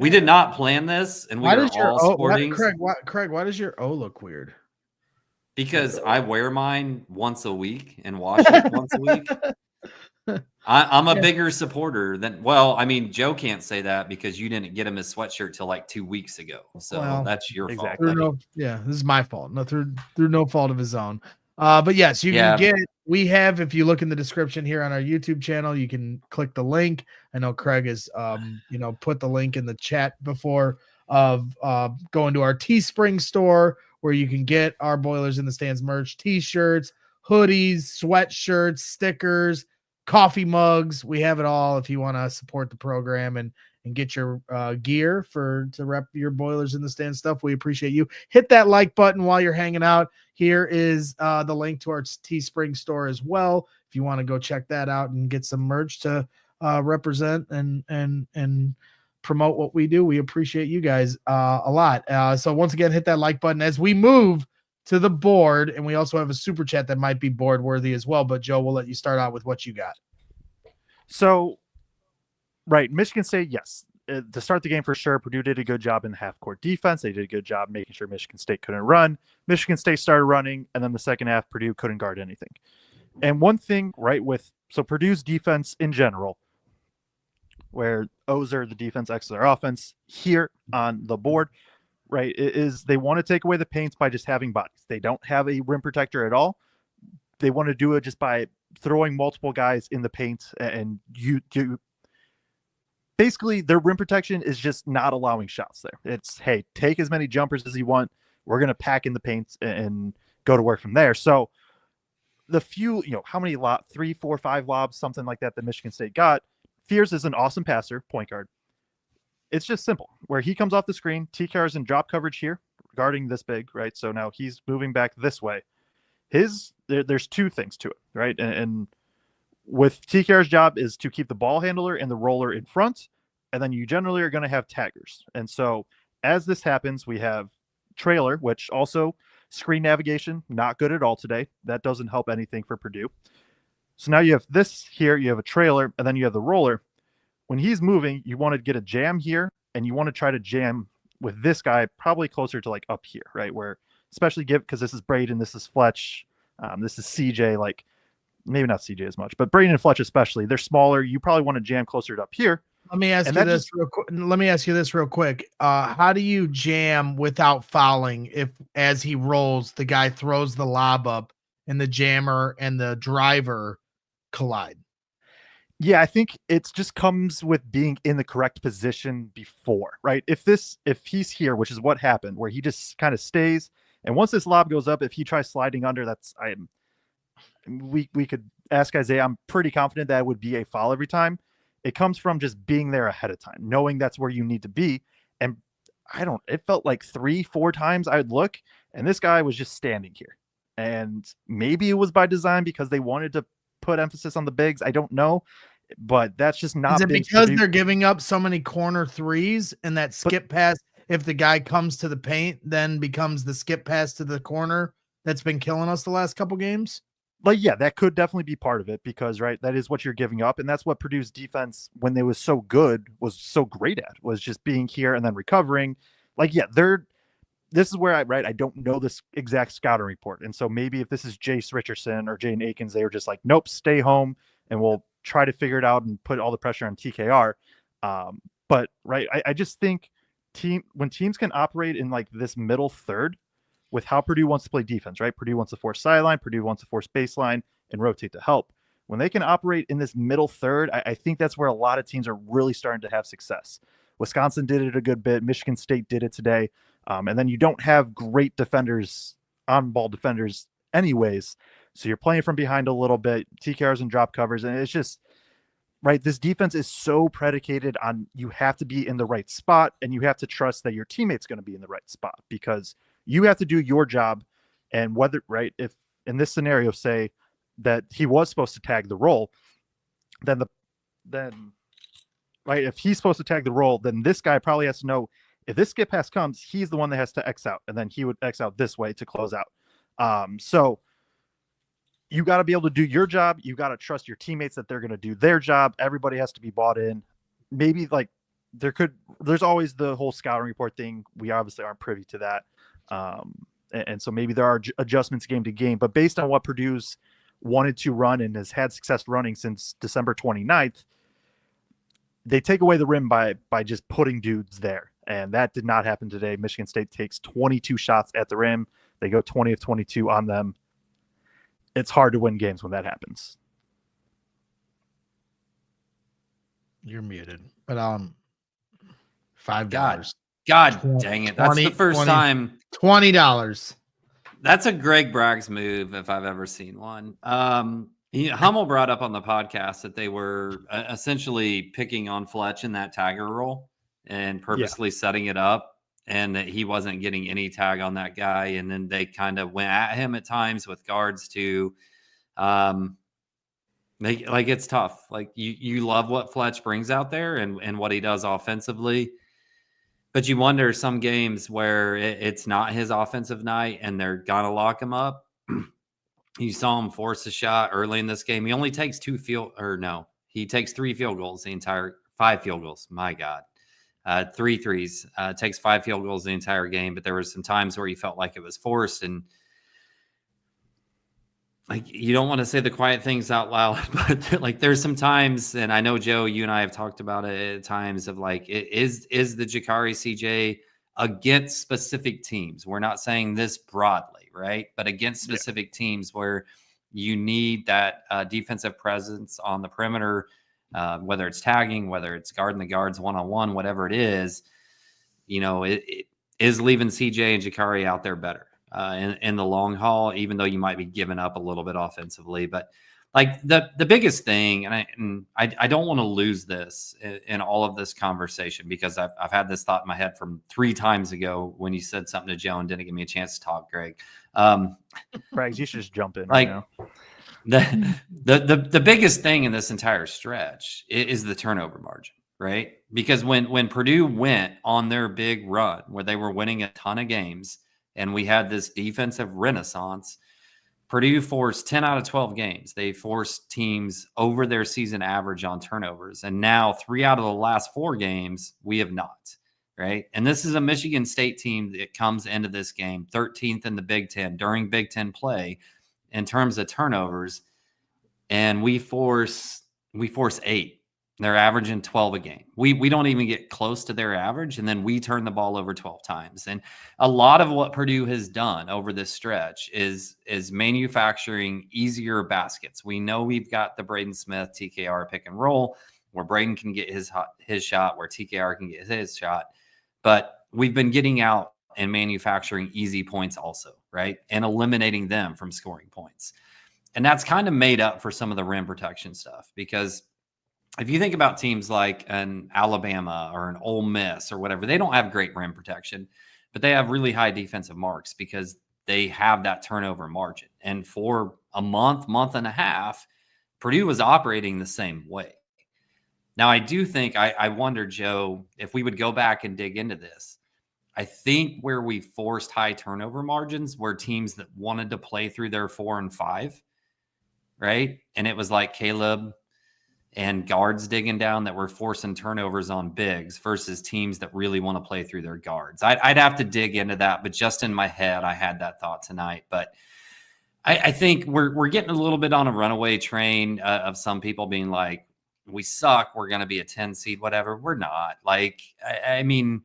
did not plan this, and we are all sporting. Kraig, why does your O look weird? Because I wear mine once a week and wash it once a week. I'm a bigger supporter than, Joe can't say that because you didn't get him his sweatshirt till like 2 weeks ago. So that's your fault. This is my fault. No, through no fault of his own. But yes, you can get, if you look in the description here on our YouTube channel, you can click the link. I know Kraig has, put the link in the chat before of going to our Teespring store, where you can get our Boilers in the Stands merch, t-shirts, hoodies, sweatshirts, stickers, coffee mugs. We have it all if you want to support the program and get your gear to rep your Boilers in the Stand stuff. We appreciate you. Hit that like button while you're hanging out. Here is the link to our Teespring store as well, if you want to go check that out and get some merch to represent and promote what we do. We appreciate you guys a lot. So once again, hit that like button as we move to the board, and we also have a super chat that might be board worthy as well. But Joe, we'll let you start out with what you got. So, right, Michigan State, yes, to start the game for sure. Purdue did a good job in the half-court defense. They did a good job making sure Michigan State couldn't run. Michigan State started running, and then the second half, Purdue couldn't guard anything. And one thing, right, so Purdue's defense in general, where O's are the defense, X's are offense, here on the board, right, is they want to take away the paint by just having bodies. They don't have a rim protector at all. they want to do it just by throwing multiple guys in the paint, and you basically their rim protection is just not allowing shots there. It's, hey, take as many jumpers as you want. We're going to pack in the paint and go to work from there. So the few, how many 3, 4, 5 lobs, something like that Michigan State got. Fears is an awesome passer, point guard. It's just simple. Where he comes off the screen, TKR is in drop coverage here, guarding this big, right? So now he's moving back this way. There's two things to it, right? And with TKR's job is to keep the ball handler and the roller in front, and then you generally are going to have taggers. And so as this happens, we have trailer, which also screen navigation, not good at all today. That doesn't help anything for Purdue. So now you have this here, you have a trailer, and then you have the roller. When he's moving, you want to get a jam here, and you want to try to jam with this guy probably closer to like up here, right? Where, especially because this is Braden, this is Fletch, this is CJ, like maybe not CJ as much, but Braden and Fletch especially, they're smaller. You probably want to jam closer to up here. Let me ask you this real quick. How do you jam without fouling if, as he rolls, the guy throws the lob up and the jammer and the driver collide? Yeah, I think it just comes with being in the correct position before, right? If he's here, which is what happened, where he just kind of stays, and once this lob goes up, if he tries sliding under, we could ask Isaiah. I'm pretty confident that would be a foul every time. It comes from just being there ahead of time, knowing that's where you need to be. And it felt like 3-4 times I would look, and this guy was just standing here. And maybe it was by design because they wanted to put emphasis on the bigs. I don't know, but that's just not. Is it because they're giving up so many corner threes and that skip pass? If the guy comes to the paint, then becomes the skip pass to the corner that's been killing us the last couple games. Like, yeah, that could definitely be part of it because, right, that is what you're giving up. And that's what Purdue's defense, when they was so good, was so great at, was just being here and then recovering. Like, yeah, this is where I don't know this exact scouting report. And so maybe if this is Jace Richardson or Jaden Akins, they were just like, nope, stay home and we'll try to figure it out and put all the pressure on TKR. But right, I just think when teams can operate in like this middle third, with how Purdue wants to play defense, right? Purdue wants to force sideline, Purdue wants to force baseline and rotate to help. When they can operate in this middle third, I think that's where a lot of teams are really starting to have success. Wisconsin did it a good bit. Michigan State did it today. And then you don't have great defenders, on-ball defenders anyways. So you're playing from behind a little bit, TKRs and drop covers. And it's just, right, this defense is so predicated on you have to be in the right spot and you have to trust that your teammate's going to be in the right spot because you have to do your job. And whether, right, if in this scenario, say that he was supposed to tag the roll, then right, if he's supposed to tag the roll, then this guy probably has to know if this skip pass comes, he's the one that has to X out, and then he would X out this way to close out. So you got to be able to do your job. You got to trust your teammates that they're going to do their job. Everybody has to be bought in. Maybe like there's always the whole scouting report thing. We obviously aren't privy to that. And so maybe there are adjustments game to game, but based on what Purdue's wanted to run and has had success running since December 29th, they take away the rim by just putting dudes there. And that did not happen today. Michigan State takes 22 shots at the rim. They go 20 of 22 on them. It's hard to win games when that happens. You're muted, but $5. God dang it. That's the first time. $20. That's a Greg Braggs move if I've ever seen one. Hummel brought up on the podcast that they were essentially picking on Fletch in that tagger role and purposely setting it up, and that he wasn't getting any tag on that guy. And then they kind of went at him at times with guards too. It's tough. Like you love what Fletch brings out there and what he does offensively. But you wonder some games where it's not his offensive night and they're going to lock him up. You saw him force a shot early in this game. He only takes he takes 3 field goals, 5 field goals. My God. 3 threes, takes 5 field goals the entire game. But there were some times where he felt like it was forced. And like, you don't want to say the quiet things out loud, but like there's some times, and I know, Joe, you and I have talked about it at times of like, is the Jakari CJ against specific teams? We're not saying this broadly, right? But against specific teams where You need that defensive presence on the perimeter, whether it's tagging, whether it's guarding the guards one-on-one, whatever it is. It is leaving CJ and Jakari out there better in the long haul, even though you might be giving up a little bit offensively. But like the biggest thing, and I don't want to lose this in all of this conversation, because I've had this thought in my head from 3 times ago when you said something to Joe and didn't give me a chance to talk, Greg. Kraig, you should just jump in like, right now. The biggest thing in this entire stretch is the turnover margin, right? Because when Purdue went on their big run where they were winning a ton of games and we had this defensive renaissance, Purdue forced 10 out of 12 games. They forced teams over their season average on turnovers. And now 3 out of the last 4 games, we have not, right? And this is a Michigan State team that comes into this game 13th in the Big Ten during Big Ten play in terms of turnovers. And we force 8. They're averaging 12 a game. We don't even get close to their average, and then we turn the ball over 12 times. And a lot of what Purdue has done over this stretch is manufacturing easier baskets. We know we've got the Braden Smith TKR pick and roll where Braden can get his shot, where TKR can get his shot. But we've been getting out and manufacturing easy points also, right? And eliminating them from scoring points. And that's kind of made up for some of the rim protection stuff, because if you think about teams like an Alabama or an Ole Miss or whatever, they don't have great rim protection, but they have really high defensive marks because they have that turnover margin. And for a month and a half, Purdue was operating the same way. Now, I do think, I wonder, Joe, if we would go back and dig into this. I think where we forced high turnover margins were teams that wanted to play through their 4 and 5, right? And it was like Caleb and guards digging down that were forcing turnovers on bigs versus teams that really want to play through their guards. I'd have to dig into that, but just in my head, I had that thought tonight. But I think we're getting a little bit on a runaway train of some people being like, we suck, we're going to be a 10 seed, whatever. We're not. Like, I mean,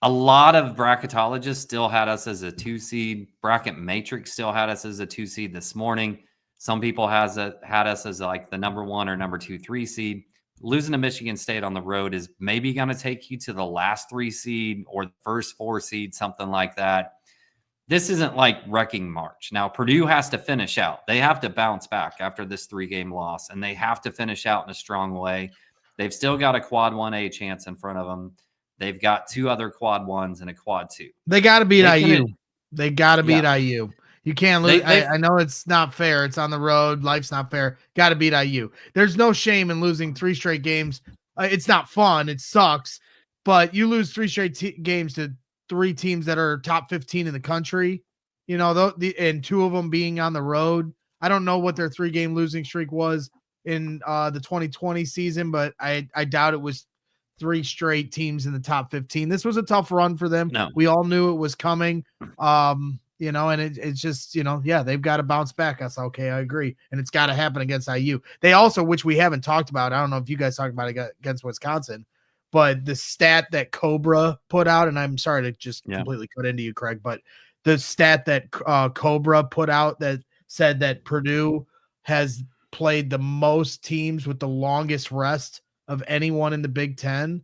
a lot of bracketologists still had us as a 2 seed. Bracket Matrix still had us as a 2 seed this morning. Some people had us as like the number 1 or number 2, 3 seed. Losing to Michigan State on the road is maybe going to take you to the last 3 seed or the first 4 seed, something like that. This isn't like wrecking March. Now, Purdue has to finish out. They have to bounce back after this 3-game loss, and they have to finish out in a strong way. They've still got a quad 1A chance in front of them. They've got 2 other quad 1s and a quad 2. They got to beat IU. They got to beat IU. You can't lose. I know it's not fair. It's on the road. Life's not fair. Got to beat IU. There's no shame in losing 3 straight games. It's not fun. It sucks. But you lose 3 straight games to 3 teams that are top 15 in the country, and 2 of them being on the road. I don't know what their 3-game losing streak was in the 2020 season, but I doubt it was 3 straight teams in the top 15. This was a tough run for them. No. We all knew it was coming. And it's just, they've got to bounce back. That's okay. I agree. And it's got to happen against IU. They also, which we haven't talked about, I don't know if you guys talked about it against Wisconsin, but the stat that Cobra put out, and I'm sorry to just completely cut into you, Kraig, but the stat that Cobra put out that said that Purdue has played the most teams with the longest rest of anyone in the Big Ten.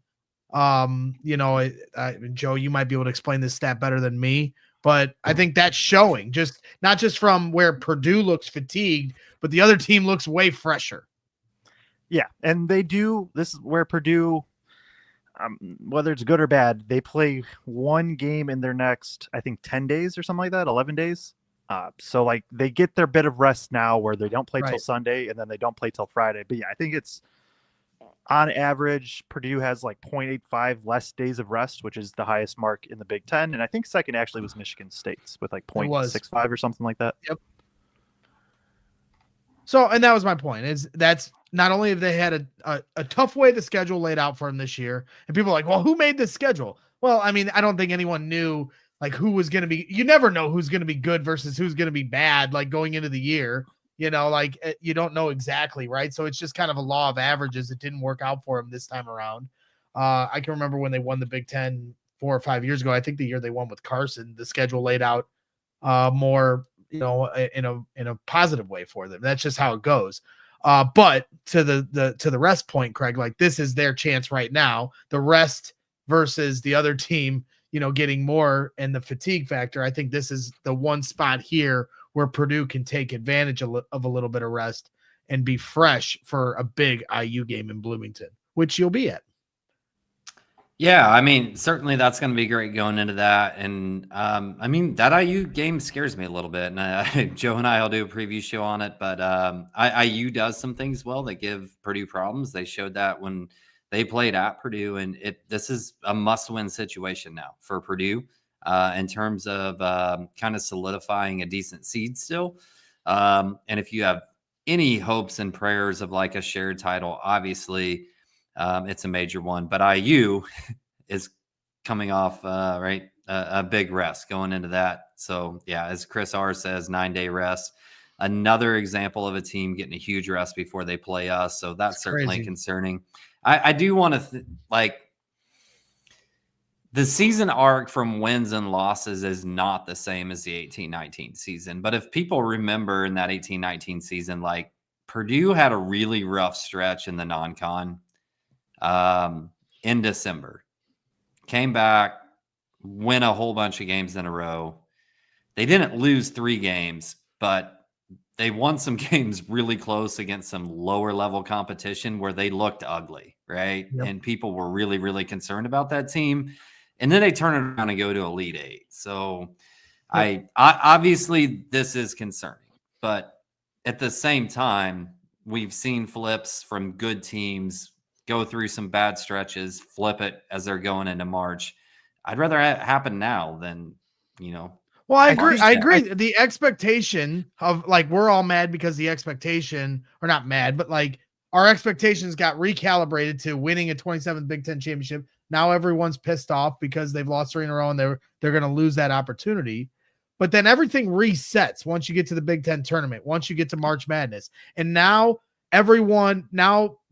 Joe, you might be able to explain this stat better than me, but I think that's showing, just not just from where Purdue looks fatigued, but the other team looks way fresher. Yeah, and they do. This is where Purdue, whether it's good or bad, they play 1 game in their next, I think, 10 days or something like that, 11 days. So like they get their bit of rest now where they don't play till Sunday and then they don't play till Friday. But yeah, I think it's on average, Purdue has like 0.85 less days of rest, which is the highest mark in the Big Ten. And I think second actually was Michigan State's with like 0.65 or something like that. Yep. So, and that was my point, is that's not only have they had a tough way the schedule laid out for them this year, and people are like, well, who made this schedule? Well, I mean, I don't think anyone knew like who was going to be, you never know who's going to be good versus who's going to be bad, like going into the year, you don't know exactly. Right. So it's just kind of a law of averages. It didn't work out for them this time around. I can remember when they won the Big Ten 4 or 5 years ago. I think the year they won with Carson, the schedule laid out more in a positive way for them. That's just how it goes. But to the rest point, Kraig, like this is their chance right now. The rest versus the other team, getting more and the fatigue factor. I think this is the one spot here where Purdue can take advantage of a little bit of rest and be fresh for a big IU game in Bloomington, which you'll be at. Yeah, I mean, certainly that's going to be great going into that. And I mean, that IU game scares me a little bit. And Joe and I will do a preview show on it. But IU does some things well that give Purdue problems. They showed that when they played at Purdue. And this is a must-win situation now for Purdue in terms of kind of solidifying a decent seed still. And if you have any hopes and prayers of like a shared title, obviously – it's a major one, but IU is coming off a big rest going into that. So yeah, as Chris R says, 9-day rest, another example of a team getting a huge rest before they play us. So that's certainly crazy. Concerning. I do want to the season arc from wins and losses is not the same as the 18-19 season. But if people remember in that 18-19 season, like Purdue had a really rough stretch in the non-con. In December, came back, win a whole bunch of games in a row. They didn't lose 3 games, but they won some games really close against some lower level competition where they looked ugly, right? Yep. And people were really, really concerned about that team. And then they turn it around and go to Elite Eight. So I obviously this is concerning, but at the same time, we've seen flips from good teams go through some bad stretches, flip it as they're going into March. I'd rather it happen now than, Well, I agree. The expectation of we're all mad because the expectation, or not mad, but our expectations got recalibrated to winning a 27th Big Ten championship. Now everyone's pissed off because they've lost 3 in a row and they're going to lose that opportunity. But then everything resets once you get to the Big Ten tournament, once you get to March Madness. And now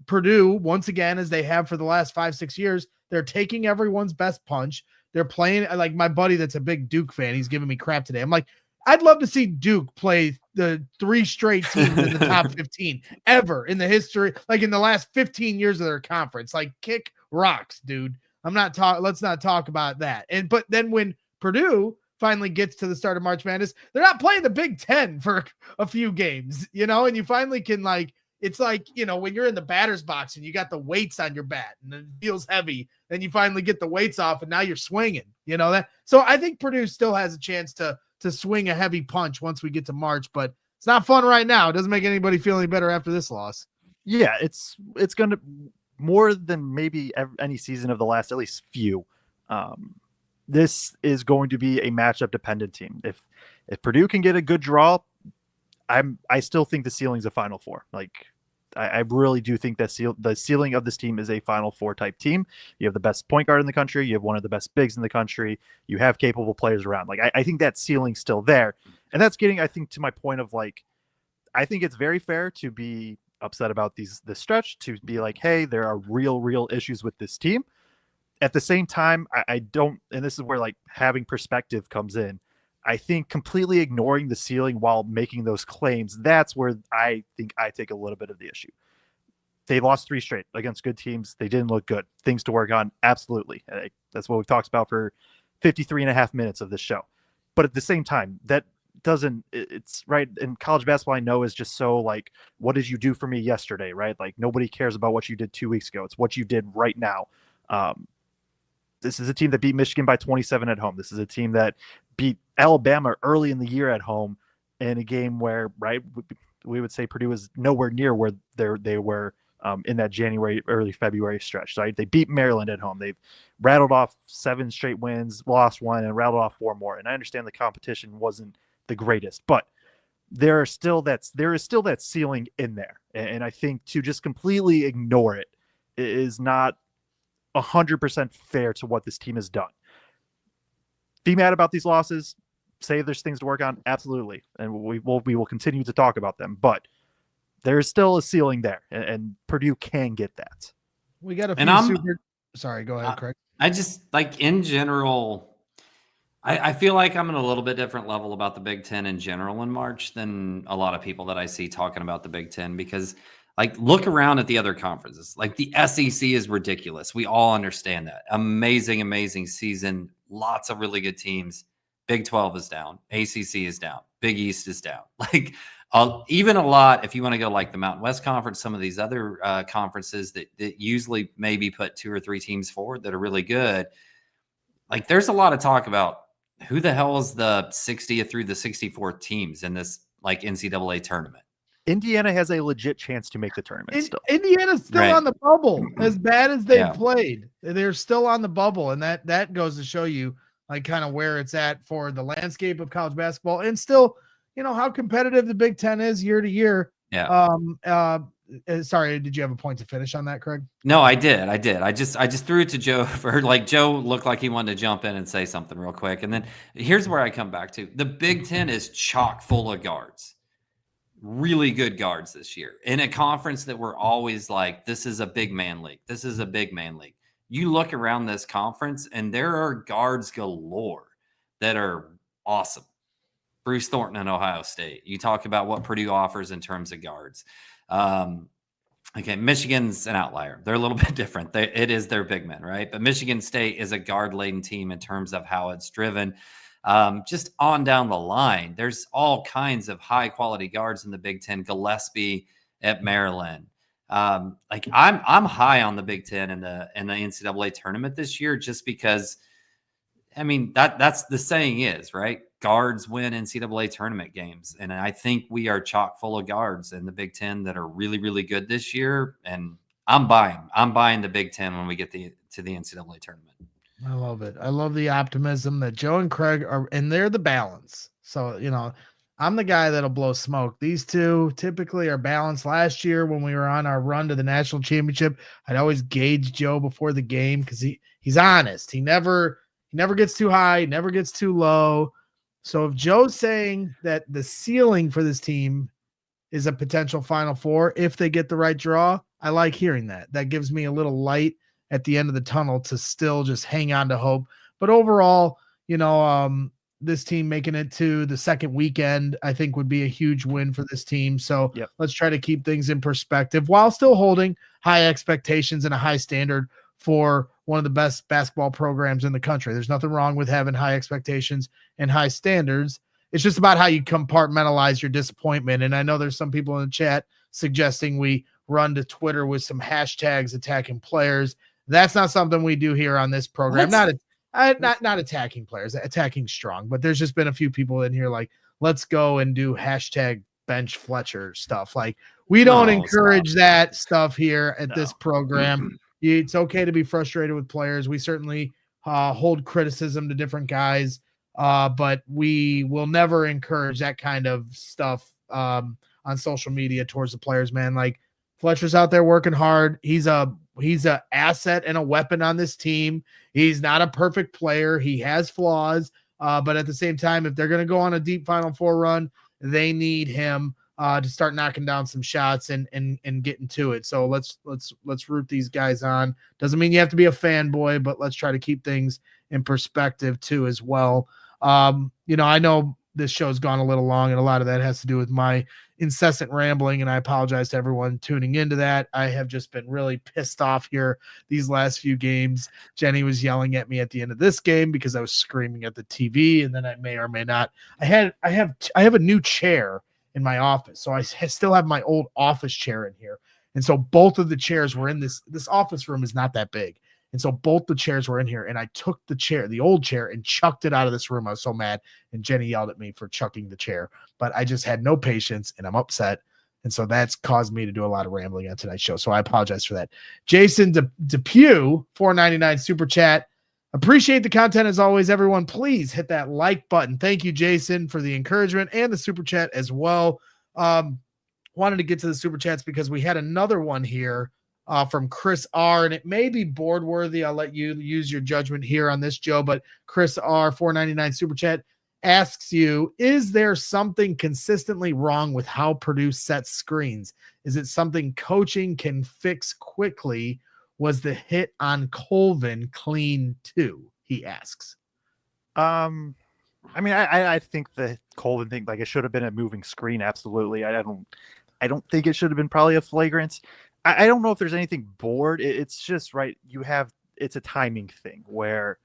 Purdue, once again, as they have for the last 5-6 years, they're taking everyone's best punch. They're playing like my buddy that's a big Duke fan. He's giving me crap today. I'm like, I'd love to see Duke play the 3 straight teams in the top 15 ever in the history, in the last 15 years of their conference. Kick rocks, dude. Let's not talk about that. But then when Purdue finally gets to the start of March Madness, they're not playing the Big Ten for a few games, and you finally can it's when you're in the batter's box and you got the weights on your bat and it feels heavy, then you finally get the weights off and now you're swinging, that. So I think Purdue still has a chance to swing a heavy punch once we get to March, but it's not fun right now. It doesn't make anybody feel any better after this loss. Yeah, it's going to more than maybe any season of the last, at least few. This is going to be a matchup dependent team. If Purdue can get a good draw, I still think the ceiling's a Final Four. I really do think that the ceiling of this team is a Final Four type team. You have the best point guard in the country. You have one of the best bigs in the country. You have capable players around. I think that ceiling's still there. And that's getting, I think, to my point of I think it's very fair to be upset about this stretch, to be hey, there are real issues with this team. At the same time, I don't, and this is where having perspective comes in. I think completely ignoring the ceiling while making those claims, that's where I think I take a little bit of the issue. They lost 3 straight against good teams. They didn't look good. Things to work on. Absolutely. That's what we've talked about for 53 and a half minutes of this show. But at the same time, that doesn't, it's right. In college basketball, I know is just so what did you do for me yesterday? Right. Nobody cares about what you did 2 weeks ago. It's what you did right now. This is a team that beat Michigan by 27 at home. This is a team that beat Alabama early in the year at home in a game where, right, we would say Purdue was nowhere near where they were in that January, early February stretch. Right? They beat Maryland at home. They've rattled off 7 straight wins, lost 1, and rattled off 4 more. And I understand the competition wasn't the greatest, but there is still that ceiling in there. And I think to just completely ignore it is not 100% fair to what this team has done. Be mad about these losses, say there's things to work on, absolutely, and we will continue to talk about them, but there is still a ceiling there, and Purdue can get that. We got a few sorry, go ahead, Kraig. I just in general, I feel like I'm in a little bit different level about the Big Ten in general in March than a lot of people that I see talking about the Big Ten, because like look around at the other conferences. Like the SEC is ridiculous. We all understand that. Amazing, amazing season. Lots of really good teams. Big 12 is down. ACC is down. Big East is down. Like even a lot, if you want to go like the Mountain West Conference, some of these other conferences that usually maybe put 2 or 3 teams forward that are really good. Like there's a lot of talk about who the hell is the 60th through the 64th teams in this like NCAA tournament. Indiana has a legit chance to make the tournament still. Indiana's still Right. on the bubble. As bad as they've Yeah. played, they're still on the bubble, and that goes to show you like kind of where it's at for the landscape of college basketball, and still, you know, how competitive the Big Ten is year to year. Yeah. Sorry, did you have a point to finish on that, Kraig? No, I did. I just threw it to Joe for like Joe looked like he wanted to jump in and say something real quick. And then here's where I come back to. The Big Ten is chock full of guards. Really good guards this year in a conference that we're always like, this is a big man league. This is a big man league. You look around this conference and there are guards galore that are awesome. Bruce Thornton in Ohio State. You talk about what Purdue offers in terms of guards. Okay, Michigan's an outlier. They're a little bit different. It is their big men, right? But Michigan State is a guard-laden team in terms of how it's driven. Just on down the line, there's all kinds of high-quality guards in the Big Ten. Gillespie at Maryland. Like I'm high on the Big Ten in the NCAA tournament this year, just because. I mean, that's the saying is, right? Guards win NCAA tournament games. And I think we are chock full of guards in the Big Ten that are really, really good this year. And I'm buying the Big Ten when we get to the NCAA tournament. I love it. I love the optimism that Joe and Kraig are, and they're the balance. So, you know, I'm the guy that'll blow smoke. These two typically are balanced. Last year when we were on our run to the national championship, I'd always gauge Joe before the game because he's honest. He never gets too high, never gets too low. So if Joe's saying that the ceiling for this team is a potential Final Four if they get the right draw, I like hearing that. That gives me a little light at the end of the tunnel to still just hang on to hope. But overall, you know, this team making it to the second weekend, I think would be a huge win for this team. So Let's try to keep things in perspective while still holding high expectations and a high standard for one of the best basketball programs in the country. There's nothing wrong with having high expectations and high standards. It's just about how you compartmentalize your disappointment. And I know there's some people in the chat suggesting we run to Twitter with some hashtags attacking players. That's not something we do here on this program. Not attacking players, attacking strong, but there's just been a few people in here like, let's go and do hashtag bench Fletcher stuff. Like we don't encourage that stuff here at this program. It's okay to be frustrated with players. We certainly hold criticism to different guys, but we will never encourage that kind of stuff on social media towards the players, man. Like Fletcher's out there working hard. He's a asset and a weapon on this team. He's not a perfect player. He has flaws, but at the same time, if they're going to go on a deep Final Four run, they need him to start knocking down some shots and getting to it. So let's root these guys on. Doesn't mean you have to be a fanboy, but let's try to keep things in perspective too as well. You know, I know this show's gone a little long, and a lot of that has to do with my incessant rambling, and I apologize to everyone tuning into that. I have just been really pissed off here these last few games. Jenny was yelling at me at the end of this game because I was screaming at the TV, and then I may or may not. I have a new chair in my office, so I still have my old office chair in here, and so both of the chairs were in this office room is not that big. And so both the chairs were in here, and I took the old chair, and chucked it out of this room. I was so mad, and Jenny yelled at me for chucking the chair, but I just had no patience, and I'm upset. And so that's caused me to do a lot of rambling on tonight's show. So I apologize for that. Jason Depew, $4.99 super chat. Appreciate the content as always. Everyone, please hit that like button. Thank you, Jason, for the encouragement and the super chat as well. Wanted to get to the super chats because we had another one here from Chris R, and it may be board worthy. I'll let you use your judgment here on this, Joe, but Chris R, $4.99 super chat, asks you, is there something consistently wrong with how Purdue sets screens? Is it something coaching can fix quickly? Was the hit on Colvin clean too? He asks. I mean, I think the Colvin thing, like, it should have been a moving screen. Absolutely. I don't think it should have been probably a flagrant. I don't know if there's anything board. It's just right. It's a timing thing where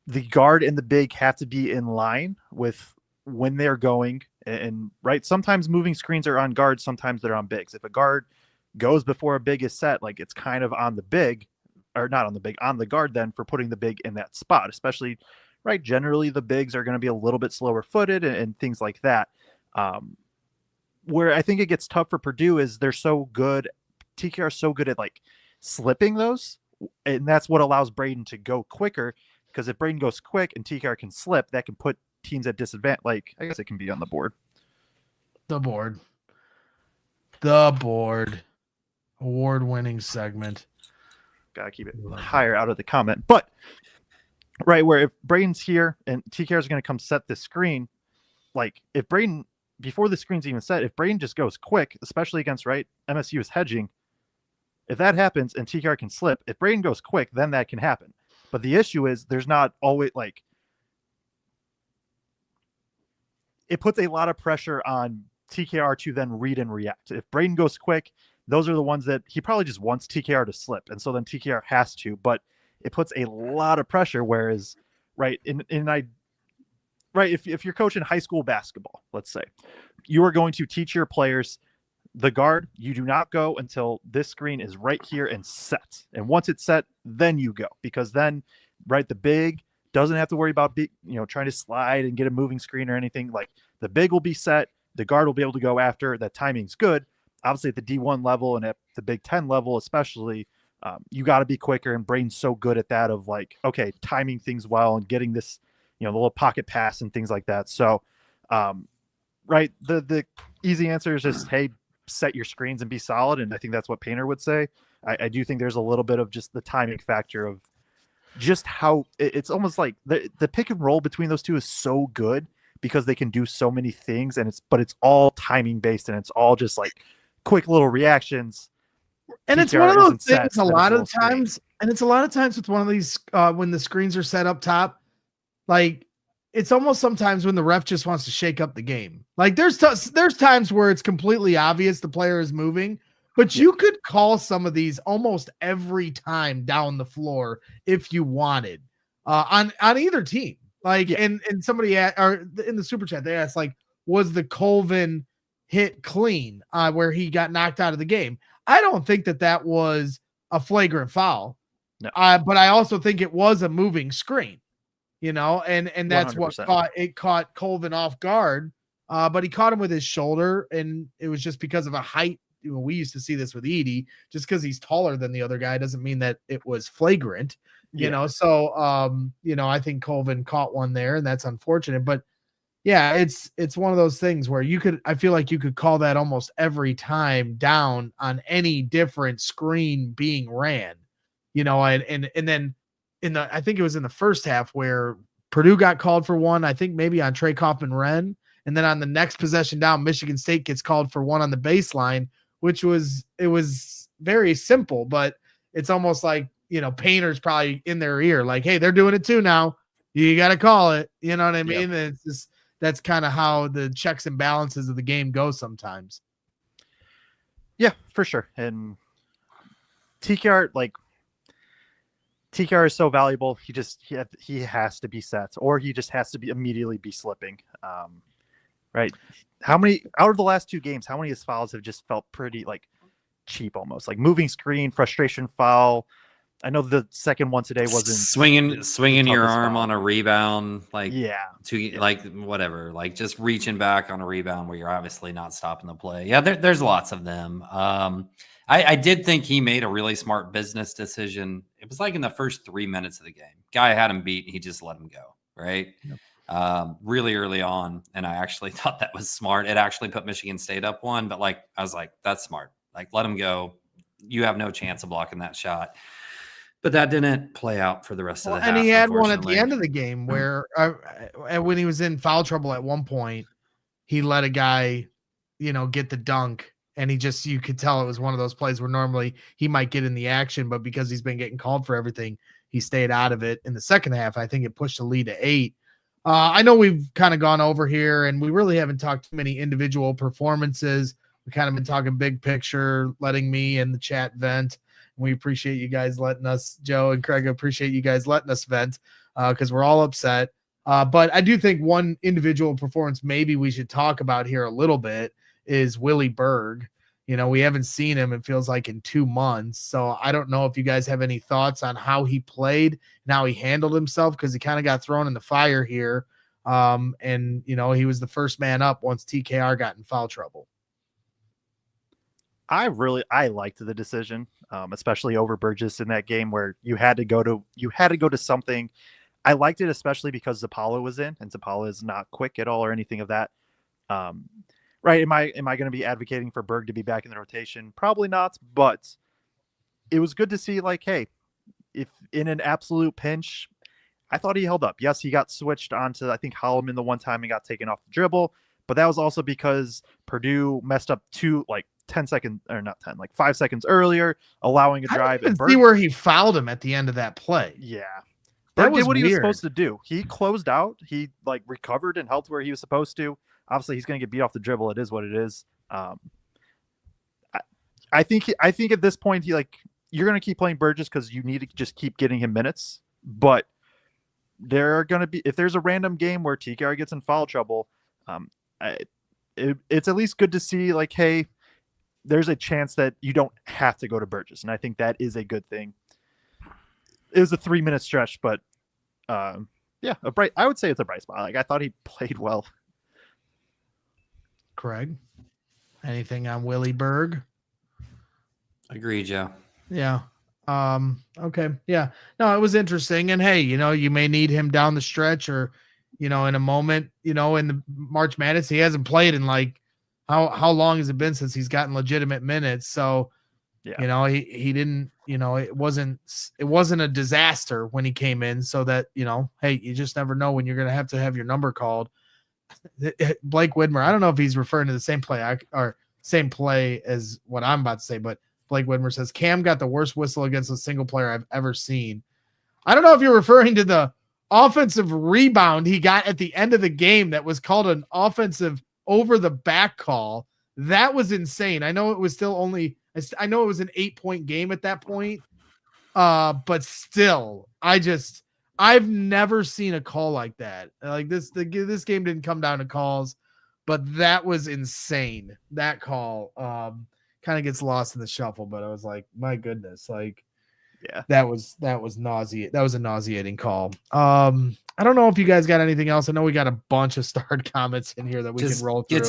the guard and the big have to be in line with when they're going. And right, sometimes moving screens are on guards, sometimes they're on bigs. If a guard goes before a big is set, like, it's kind of on the big, or not on the big, on the guard then for putting the big in that spot, especially right. Generally, the bigs are going to be a little bit slower footed and things like that. Where I think it gets tough for Purdue is they're so good. TKR is so good at like slipping those, and that's what allows Braden to go quicker. Because if Braden goes quick and TKR can slip, that can put teams at disadvantage. Like, I guess it can be on the board. The board. Award-winning segment. Gotta keep it higher out of the comment. But right, where if Braden's here and TKR is going to come set this screen, like, if Braden, before the screen's even set, if Braden just goes quick, especially against right, MSU is hedging. If that happens and TKR can slip, if Braden goes quick, then that can happen. But the issue is there's not always, like, it puts a lot of pressure on TKR to then read and react. If Braden goes quick, those are the ones that he probably just wants TKR to slip. And so then TKR has to, but it puts a lot of pressure. Whereas, right, if you're coaching high school basketball, let's say, you are going to teach your players the guard, you do not go until this screen is right here and set. And once it's set, then you go. Because then, right, the big doesn't have to worry about trying to slide and get a moving screen or anything. Like, the big will be set, the guard will be able to go after. That timing's good. Obviously, at the D1 level and at the Big Ten level, especially, you got to be quicker. And Braden's so good at that of like, okay, timing things well and getting this, the little pocket pass and things like that. So, right, the easy answer is just, hey, set your screens and be solid. And I think that's what Painter would say. I do think there's a little bit of just the timing factor of just how it's almost like the pick and roll between those two is so good because they can do so many things, and it's all timing based, and it's all just like quick little reactions. And it's one of those things a lot of times, and it's a lot of times with one of these when the screens are set up top, like, it's almost sometimes when the ref just wants to shake up the game. Like, there's times where it's completely obvious the player is moving, but you could call some of these almost every time down the floor if you wanted on either team. Like, and somebody or in the super chat, they asked, like, was the Colvin hit clean where he got knocked out of the game? I don't think that was a flagrant foul, no. But I also think it was a moving screen. And that's 100%. What caught Colvin off guard. But he caught him with his shoulder, and it was just because of a height. We used to see this with Edey. Just because he's taller than the other guy doesn't mean that it was flagrant. So I think Colvin caught one there, and that's unfortunate. But yeah, it's one of those things where I feel like you could call that almost every time down on any different screen being ran. And then I think it was in the first half where Purdue got called for one, I think maybe on Kaufman-Renn. And then on the next possession down, Michigan State gets called for one on the baseline, it was very simple, but it's almost like, Painter's probably in their ear, like, hey, they're doing it too now. You got to call it. You know what I mean? Yep. It's just, that's kind of how the checks and balances of the game go sometimes. Yeah, for sure. And TKR is so valuable. He has to be set, or he just has to be immediately be slipping. Right. How many out of the last two games, how many of his fouls have just felt pretty like cheap, almost like moving screen, frustration foul? I know the second one today wasn't swinging your arm on a rebound, like, like whatever, like just reaching back on a rebound where you're obviously not stopping the play. Yeah, there's lots of them. I did think he made a really smart business decision. It was like in the first 3 minutes of the game, guy had him beat. He just let him go. Right. Yep. Really early on. And I actually thought that was smart. It actually put Michigan State up one, but like, I was like, that's smart. Like, let him go. You have no chance of blocking that shot. But that didn't play out for the rest of the half. And he had one at the end of the game where when he was in foul trouble at one point, he let a guy, get the dunk. And you could tell it was one of those plays where normally he might get in the action, but because he's been getting called for everything, he stayed out of it in the second half. I think it pushed the lead to 8. I know we've kind of gone over here, and we really haven't talked too many individual performances. We kind of been talking big picture, letting me and the chat vent. We appreciate you guys letting us, Joe and Kraig, appreciate you guys letting us vent because we're all upset. But I do think one individual performance maybe we should talk about here a little bit is Willie Berg. You know, we haven't seen him, it feels like, in 2 months. So I don't know if you guys have any thoughts on how he played and how he handled himself, because he kind of got thrown in the fire here. And, you know, he was the first man up once TKR got in foul trouble. I liked the decision, especially over Burgess in that game where you had to go to something. I liked it especially because Zapala was in, and Zapala is not quick at all or anything of that. Right? Am I going to be advocating for Berg to be back in the rotation? Probably not, but it was good to see, like, hey, if in an absolute pinch, I thought he held up. Yes, he got switched onto, I think, Holloman the one time and got taken off the dribble, but that was also because Purdue messed up 5 seconds earlier, allowing a drive. I didn't see where he fouled him at the end of that play. Yeah. That Berg was did what weird. he was supposed to do. He closed out. He recovered and helped where he was supposed to. Obviously, he's going to get beat off the dribble. It is what it is. I think at this point, you're going to keep playing Burgess because you need to just keep getting him minutes. But there are going to be, if there's a random game where TKR gets in foul trouble, it's at least good to see, like, hey, there's a chance that you don't have to go to Burgess, and I think that is a good thing. It was a 3-minute stretch, but I would say it's a bright spot. Like, I thought he played well. Kraig, anything on Willie Berg? Agree, Joe. Yeah. Okay. Yeah. No, it was interesting. And hey, you know, you may need him down the stretch, or, you know, in a moment, you know, in the March Madness, he hasn't played in how long has it been since he's gotten legitimate minutes? So, yeah, you know, he didn't, you know, it wasn't a disaster when he came in, so that, you know, hey, you just never know when you're going to have your number called. Blake Widmer, I don't know if he's referring to the same play as what I'm about to say, but Blake Widmer says Cam got the worst whistle against a single player I've ever seen. I don't know if you're referring to the offensive rebound he got at the end of the game that was called an offensive over the back call. That was insane. I know it was still I know it was an 8-point game at that point. But still, I've never seen a call like that. Like this game didn't come down to calls, but that was insane. That call kind of gets lost in the shuffle, but I was like, my goodness, like, yeah, that was nauseating. That was a nauseating call. I don't know if you guys got anything else. I know we got a bunch of starred comments in here that we can roll through.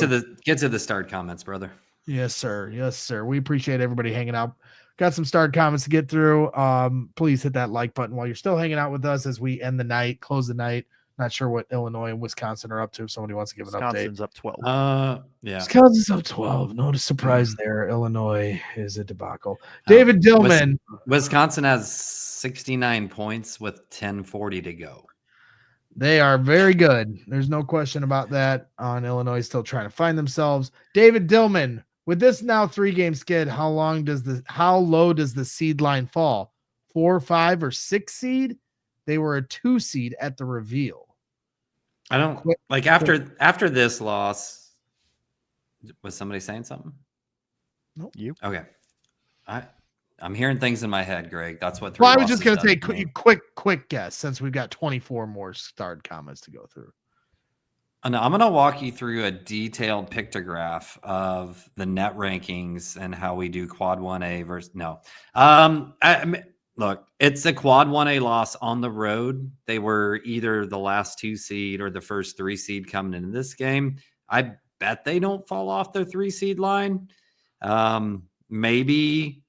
Get to the starred comments, brother. Yes, sir. Yes, sir. We appreciate everybody hanging out. Got some starred comments to get through. Please hit that like button while you're still hanging out with us as we end the night, close the night. Not sure what Illinois and Wisconsin are up to. If somebody wants to give an update. Wisconsin's up 12. Yeah. Wisconsin's up 12. No surprise there. Illinois is a debacle. David Dillman. Wisconsin has 69 points with 10:40 to go. They are very good. There's no question about that. On Illinois still trying to find themselves. David Dillman, with this now 3-game skid, how low does the seed line fall? 4, 5, or 6 seed? They were a 2 seed at the reveal. I don't like after this loss. Was somebody saying something? Nope. You. Okay. I'm hearing things in my head, Greg. That's what. Well, I was just going to say quick guess, since we've got 24 more starred comments to go through. And I'm going to walk you through a detailed pictograph of the net rankings and how we do quad 1A versus no. Look, it's a quad 1A loss on the road. They were either the last 2 seed or the first 3 seed coming into this game. I bet they don't fall off their 3 seed line. Maybe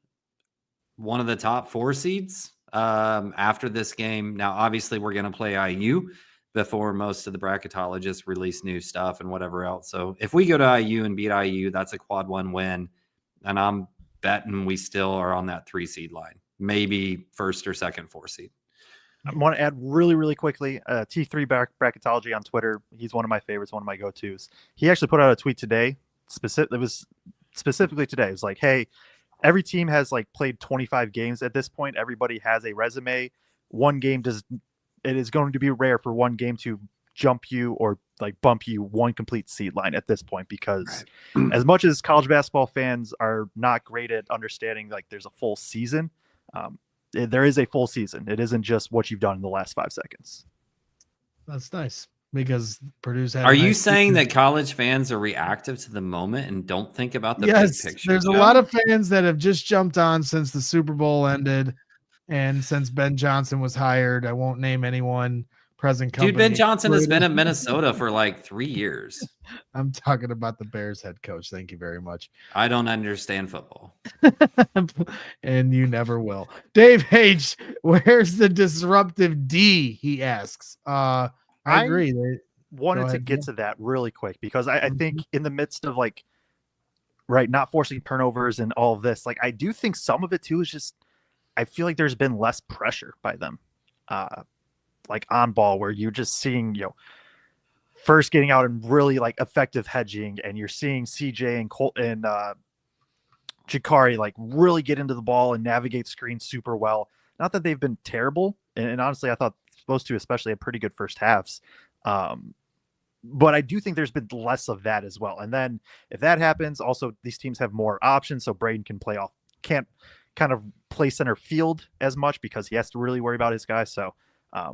one of the top 4 seeds after this game. Now, obviously, we're going to play IU before most of the bracketologists release new stuff and whatever else. So if we go to IU and beat IU, that's a quad 1 win. And I'm betting we still are on that 3 seed line. Maybe first or second 4 seed. I want to add really, really quickly, T3 Bracketology on Twitter. He's one of my favorites, one of my go-tos. He actually put out a tweet today. It was specifically today. It was like, hey, every team has played 25 games at this point. Everybody has a resume. it is going to be rare for one game to jump you or like bump you one complete seed line at this point, because as much as college basketball fans are not great at understanding like there's a full season, there is a full season. It isn't just what you've done in the last 5 seconds. That's nice, because Purdue's had. Are you saying that college fans are reactive to the moment and don't think about the big picture? There's a lot of fans that have just jumped on since the Super Bowl ended and since Ben Johnson was hired. I won't name anyone. Present company. Dude, Ben Johnson has been at Minnesota for like 3 years. I'm talking about the Bears head coach. Thank you very much. I don't understand football. And you never will. Dave H, where's the disruptive D? He asks. I agree. Wanted to get to that really quick, because I think in the midst of like, not forcing turnovers and all of this, like I do think some of it too is just, I feel like there's been less pressure by them. Like on ball, where you're just seeing, first getting out and really like effective hedging, and you're seeing CJ and Colt and Jakari like really get into the ball and navigate screens super well. Not that they've been terrible, and honestly, I thought supposed to especially had pretty good first halves. But I do think there's been less of that as well. And then if that happens, also these teams have more options, so Braden can't kind of play center field as much because he has to really worry about his guys. So I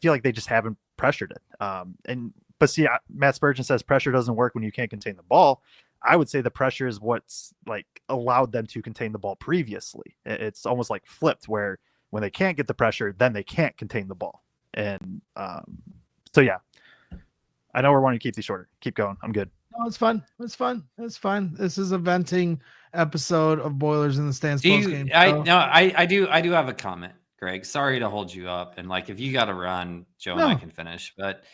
feel like they just haven't pressured it. But see, Matt Spurgeon says pressure doesn't work when you can't contain the ball. I would say the pressure is what's like allowed them to contain the ball previously. It's almost like flipped, where when they can't get the pressure, then they can't contain the ball. And so yeah, I know we're wanting to keep these shorter. Keep going. I'm good. No, it's fun. It's fun. It's fun. This is a venting episode of Boilers in the Stands postgame. I do have a comment, Greg. Sorry to hold you up, and like if you got to run, Joe and I can finish. But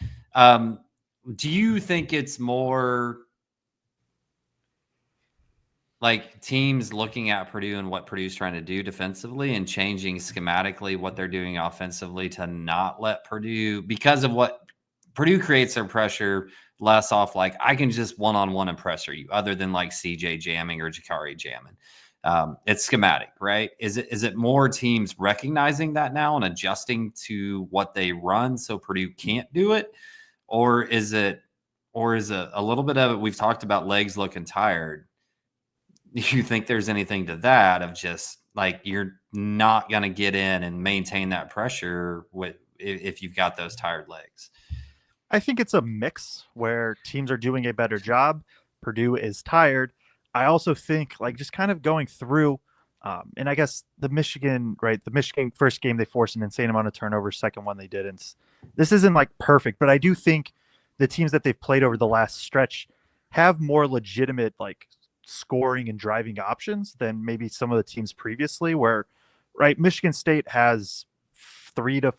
do you think it's more like teams looking at Purdue and what Purdue's trying to do defensively and changing schematically what they're doing offensively to not let Purdue, because of what Purdue creates their pressure less off like I can just one-on-one and pressure you, other than like CJ jamming or Jakari jamming. It's schematic, right? Is it more teams recognizing that now and adjusting to what they run so Purdue can't do it? Or is it a little bit of it? We've talked about legs looking tired. Do you think there's anything to that of just like you're not going to get in and maintain that pressure if you've got those tired legs? I think it's a mix where teams are doing a better job. Purdue is tired. I also think like just kind of going through, and I guess the Michigan first game, they forced an insane amount of turnovers. Second one, they didn't. This isn't like perfect, but I do think the teams that they've played over the last stretch have more legitimate like scoring and driving options than maybe some of the teams previously, where Michigan State has 3 to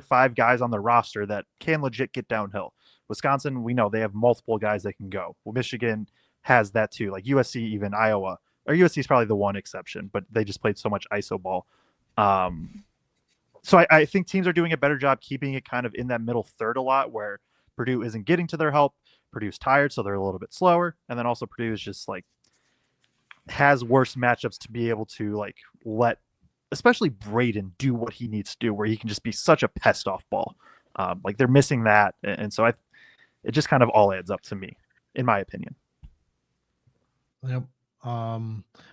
5 guys on the roster that can legit get downhill. Wisconsin, we know they have multiple guys that can go. Well, Michigan has that too, like USC, even Iowa. Or USC is probably the one exception, but they just played so much ISO ball. So I think teams are doing a better job keeping it kind of in that middle third a lot, where Purdue isn't getting to their help. Purdue's tired, so they're a little bit slower. And then also Purdue is just like has worse matchups to be able to like let especially Braden do what he needs to do, where he can just be such a pest off ball. Like they're missing that. And so it just kind of all adds up to me, in my opinion. Yep.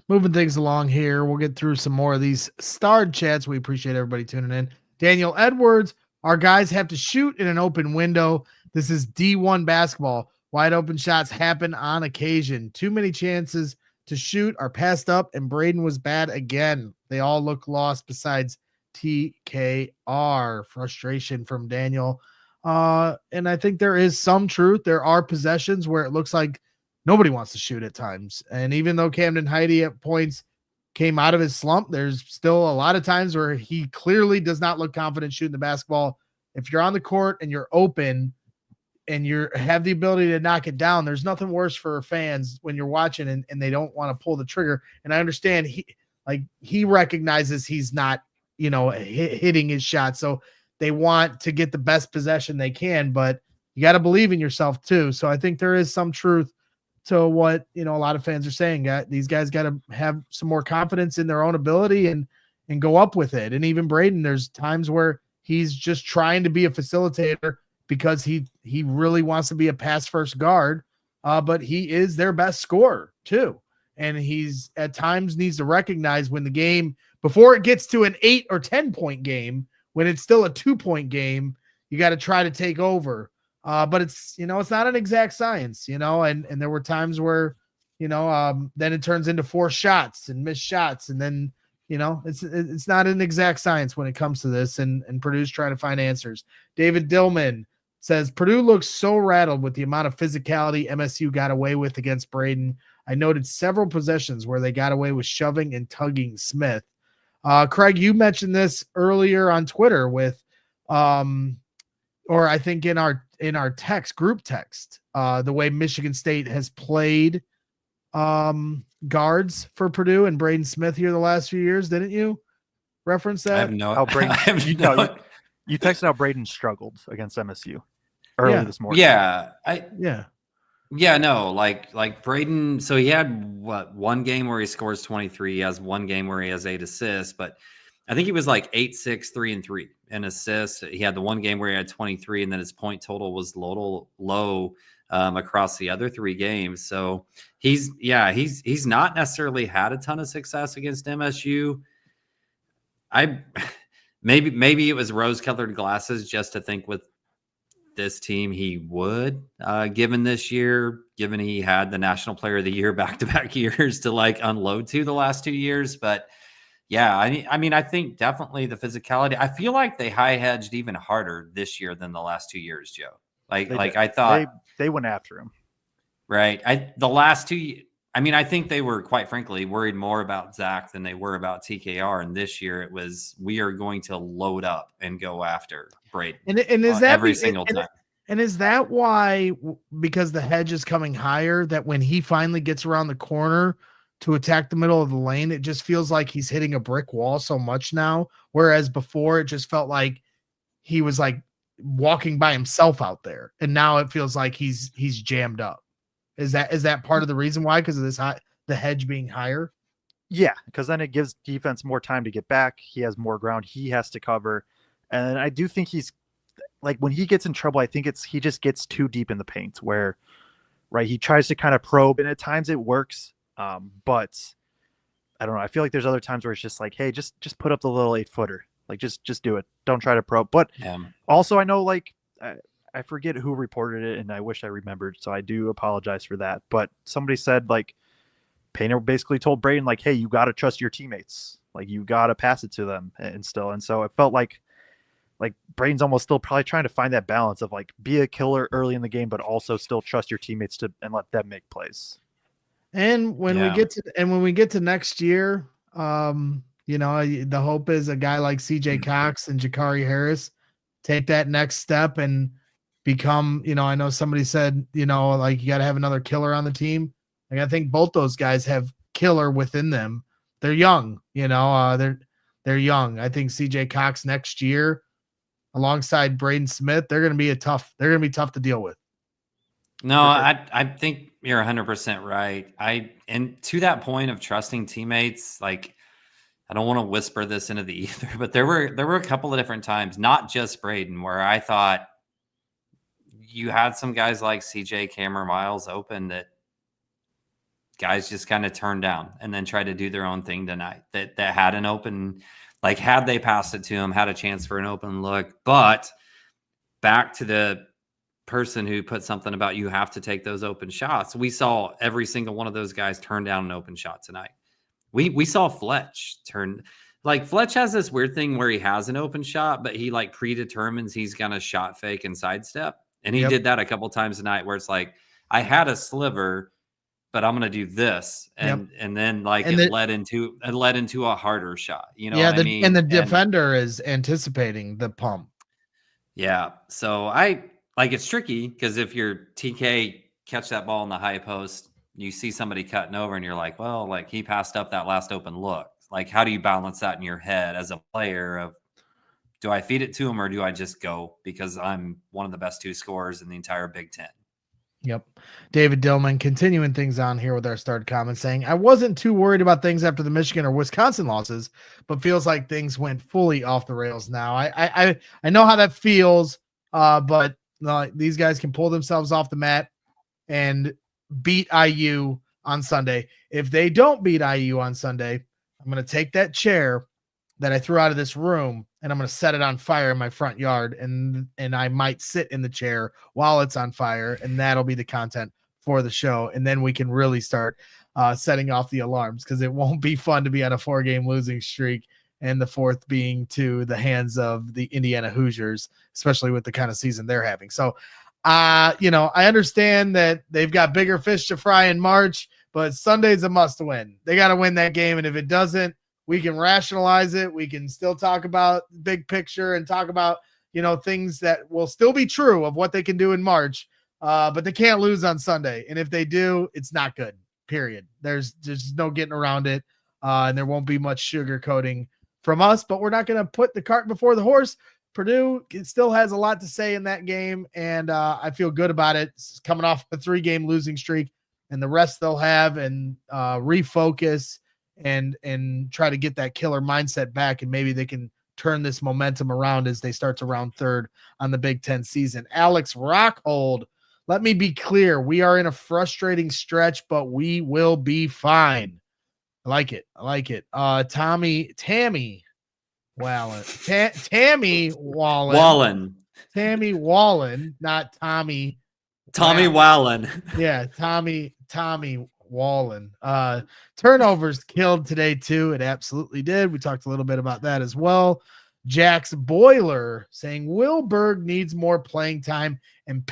Moving things along here. We'll get through some more of these starred chats. We appreciate everybody tuning in. Daniel Edwards, our guys have to shoot in an open window. This is D1 basketball. Wide open shots happen on occasion. Too many chances to shoot are passed up, and Braden was bad again. They all look lost besides TKR. Frustration from Daniel. And I think there is some truth. There are possessions where it looks like nobody wants to shoot at times. And even though Camden Heide at points came out of his slump, there's still a lot of times where he clearly does not look confident shooting the basketball. If you're on the court and you're open and you have the ability to knock it down, there's nothing worse for fans when you're watching and they don't want to pull the trigger. And I understand he recognizes he's not, hitting his shot. So they want to get the best possession they can, but you got to believe in yourself too. So I think there is some truth to what, a lot of fans are saying. These guys got to have some more confidence in their own ability and go up with it. And even Braden, there's times where he's just trying to be a facilitator because he really wants to be a pass first guard. But he is their best scorer too. And he's at times needs to recognize when the game, before it gets to an 8 or 10 point game, when it's still a 2-point game, you got to try to take over. But it's, it's not an exact science, and there were times where, then it turns into 4 shots and missed shots. And then, it's not an exact science when it comes to this. And Purdue's trying to find answers. David Dillman says Purdue looks so rattled with the amount of physicality MSU got away with against Braden. I noted several possessions where they got away with shoving and tugging Smith. Kraig, you mentioned this earlier on Twitter with, or I think in our group text, the way Michigan State has played guards for Purdue and Braden Smith here the last few years. Didn't you reference that? I have no. How Braden, you texted how Braden struggled against MSU early this morning. Yeah, no, like Braden. So he had one game where he scores 23. He has one game where he has 8 assists, but I think he was like 8-6, 3-3 in assists. He had the one game where he had 23, and then his point total was low across the other 3 games. So he's not necessarily had a ton of success against MSU. Maybe it was rose-colored glasses just to think with this team he would, given this year, given he had the National Player of the Year back-to-back years to like unload to the last 2 years. But yeah, I mean, I think definitely the physicality. I feel like they high hedged even harder this year than the last 2 years, Joe. I thought they went after him. Right. The last 2 I think they were, quite frankly, worried more about Zach than they were about TKR. And this year it was, we are going to load up and go after Braden. And is that every single time? And is that why, because the hedge is coming higher, that when he finally gets around the corner to attack the middle of the lane, it just feels like he's hitting a brick wall so much now? Whereas before it just felt like he was like walking by himself out there. And now it feels like he's jammed up. Is that part of the reason why? Because of the hedge being higher? Yeah, because then it gives defense more time to get back. He has more ground he has to cover. And I do think he's like, when he gets in trouble, I think he just gets too deep in the paint where, right, he tries to kind of probe, and at times it works. But I don't know. I feel like there's other times where it's just like, hey, just put up the little 8-footer. Like, just do it. Don't try to probe. But also I know, like, I forget who reported it, and I wish I remembered, so I do apologize for that. But somebody said, like, Painter basically told Braden, like, hey, you got to trust your teammates. Like, you got to pass it to them and still. And so it felt like Braden's almost still probably trying to find that balance of, like, be a killer early in the game, but also still trust your teammates and let them make plays. And when we get to next year, the hope is a guy like CJ Cox and Jakari Harris take that next step and become, I know somebody said, like, you got to have another killer on the team. Like, I think both those guys have killer within them. They're young, they're young. I think CJ Cox next year, alongside Braden Smith, they're going to be tough to deal with. No, I think you're 100% right. And to that point of trusting teammates, like, I don't want to whisper this into the ether, but there were a couple of different times, not just Braden, where I thought you had some guys like CJ, Cameron Miles open that guys just kind of turned down and then tried to do their own thing tonight that had an open, like, had they passed it to him, had a chance for an open look. But back to the person who put something about you have to take those open shots. We saw every single one of those guys turn down an open shot tonight. We saw Fletch turn, like, Fletch has this weird thing where he has an open shot, but he, like, predetermines he's going to shot fake and sidestep. And he did that a couple times tonight where it's like, I had a sliver, but I'm going to do this. And then, like, it led into a harder shot. You know what I mean? And the defender is anticipating the pump. Yeah. So it's tricky because if you're TK, catch that ball in the high post, you see somebody cutting over and you're like, well, like, he passed up that last open look. Like, how do you balance that in your head as a player of, do I feed it to him or do I just go because I'm one of the best 2 scorers in the entire Big Ten? Yep. David Dillman continuing things on here with our start comment saying, I wasn't too worried about things after the Michigan or Wisconsin losses, but feels like things went fully off the rails now. I know how that feels, but these guys can pull themselves off the mat and beat IU on Sunday. If they don't beat IU on Sunday, I'm going to take that chair that I threw out of this room and I'm going to set it on fire in my front yard, and I might sit in the chair while it's on fire, and that'll be the content for the show. And then we can really start setting off the alarms, because it won't be fun to be on a 4-game losing streak and the fourth being to the hands of the Indiana Hoosiers, especially with the kind of season they're having. So, I understand that they've got bigger fish to fry in March, but Sunday's a must win. They got to win that game. And if it doesn't, we can rationalize it. We can still talk about big picture and talk about, things that will still be true of what they can do in March. But they can't lose on Sunday. And if they do, it's not good, period. There's no getting around it. And there won't be much sugarcoating from us, but we're not going to put the cart before the horse. Purdue still has a lot to say in that game, and I feel good about it. It's coming off a 3-game losing streak, and the rest they'll have, and refocus and try to get that killer mindset back, and maybe they can turn this momentum around as they start to round third on the Big Ten season. Alex Rockhold, let me be clear. We are in a frustrating stretch, but we will be fine. I like it. Tammy Wallen. Tammy Wallen. Tammy Wallen, not Tommy. Tommy Wallen. Yeah, Tommy Wallen. Turnovers killed today too. It absolutely did. We talked a little bit about that as well. Jack's Boiler saying Will Berg needs more playing time, and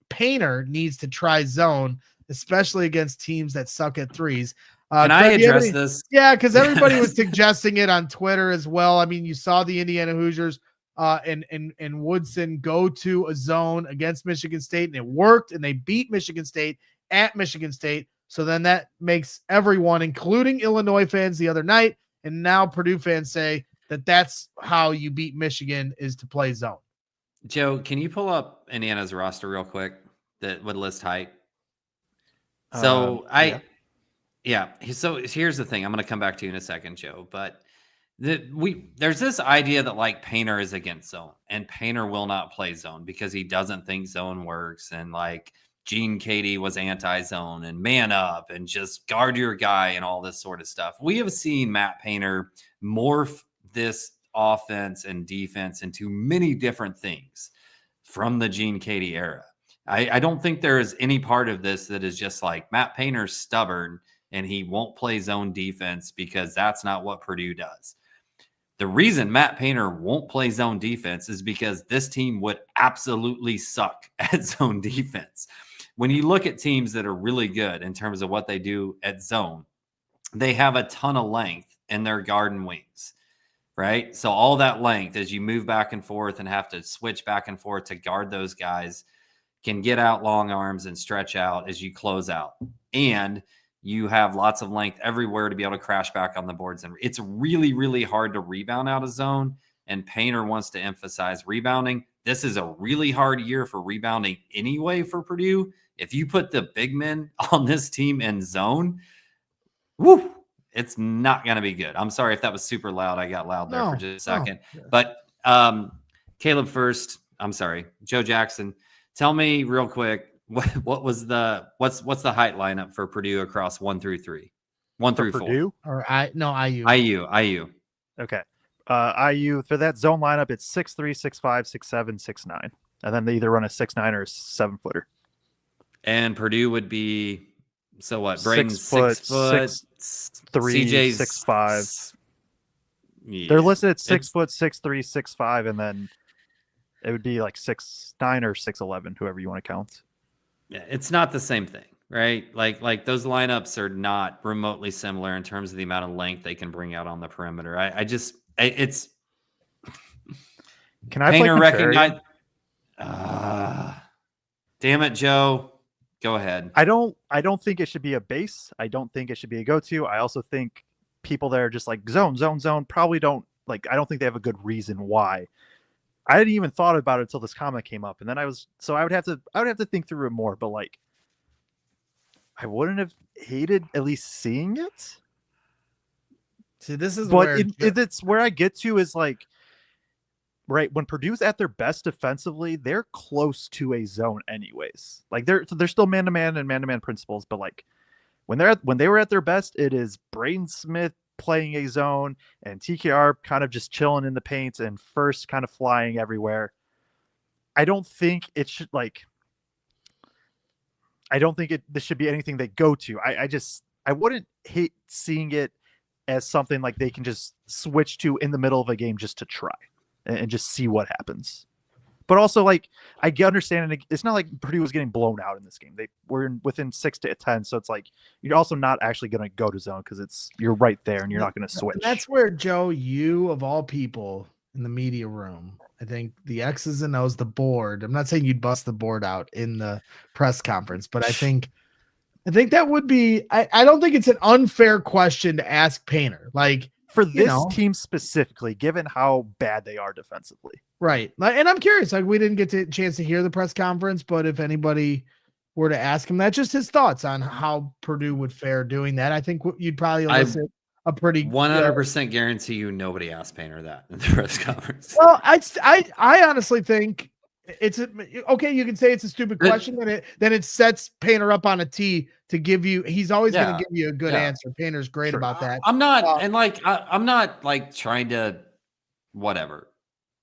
Painter needs to try zone, especially against teams that suck at threes. Can I address this? Yeah, because everybody was suggesting it on Twitter as well. I mean, you saw the Indiana Hoosiers and Woodson go to a zone against Michigan State, and it worked, and they beat Michigan State at Michigan State. So then that makes everyone, including Illinois fans the other night, and now Purdue fans say that that's how you beat Michigan, is to play zone. Joe, can you pull up Indiana's roster real quick that would list height? So So here's the thing. I'm going to come back to you in a second, Joe. But there's this idea that like Painter is against zone, and Painter will not play zone because he doesn't think zone works. And like Gene Katie was anti-zone and man up and just guard your guy and all this sort of stuff. We have seen Matt Painter morph this offense and defense into many different things from the Gene Katie era. I don't think there is any part of this that is just like Matt Painter's stubborn and he won't play zone defense because that's not what Purdue does. The reason Matt Painter won't play zone defense is because this team would absolutely suck at zone defense. When you look at teams that are really good in terms of what they do at zone, they have a ton of length in their guard and wings, right? So all that length as you move back and forth and have to switch back and forth to guard those guys can get out long arms and stretch out as you close out. And you have lots of length everywhere to be able to crash back on the boards. And it's really, really hard to rebound out of zone. And Painter wants to emphasize rebounding. This is a really hard year for rebounding anyway for Purdue. If you put the big men on this team in zone, it's not going to be good. I'm sorry if that was super loud. I got loud there for just a second. But Caleb first, I'm sorry, Joe Jackson, tell me real quick, what's the height lineup for Purdue across 1 through 3, 1 through 4? Purdue or IU. IU. Okay. IU for that zone lineup, it's 6'3", 6'5", 6'7", 6'9", and then they either run a 6'9" or a 7-footer. And Purdue would be so what? Braden's 6 foot, 6'3", CJ's 6'5". Yeah. They're listed at 6 foot, 6'3", 6'5", and then it would be like 6'9" or 6'11", whoever you want to count. Yeah, it's not the same thing, right? Like those lineups are not remotely similar in terms of the amount of length they can bring out on the perimeter. It's. Can I Painter play recognize? Damn it, Joe. Go ahead. I don't think it should be a base. I don't think it should be a go-to. I also think people that are just like zone probably don't like. I don't think they have a good reason why. I hadn't even thought about it until this comment came up, and then I would have to think through it more. But like, I wouldn't have hated at least seeing it. See, this is But where it's where I get to is like, right, when Purdue's at their best defensively, they're close to a zone anyways. Like they're still man-to-man and man-to-man principles, but like when they were at their best, it is Braden Smith playing a zone and TKR kind of just chilling in the paint and first kind of flying everywhere. I don't think it should this should be anything they go to. I wouldn't hate seeing it as something like they can just switch to in the middle of a game just to try and just see what happens. But also, like, I understand it's not like Purdue was getting blown out in this game. They were within 6 to 10, so it's like you're also not actually going to go to zone because you're right there and you're not going to switch. And that's where, Joe, you of all people in the media room, I think the X's and O's, the board. I'm not saying you'd bust the board out in the press conference, but I think that would be. I don't think it's an unfair question to ask Painter. Like, for this team specifically, given how bad they are defensively. Right. And I'm curious, like we didn't get a chance to hear the press conference, but if anybody were to ask him that, just his thoughts on how Purdue would fare doing that, I think you'd probably elicit a pretty 100% guarantee you nobody asked Painter that in the press conference. Well, I honestly think it's okay. You can say it's a stupid question, and then it sets Painter up on a tee to give you. He's always going to give you a good answer. Painter's great about that. I'm not, and like I'm not like trying to whatever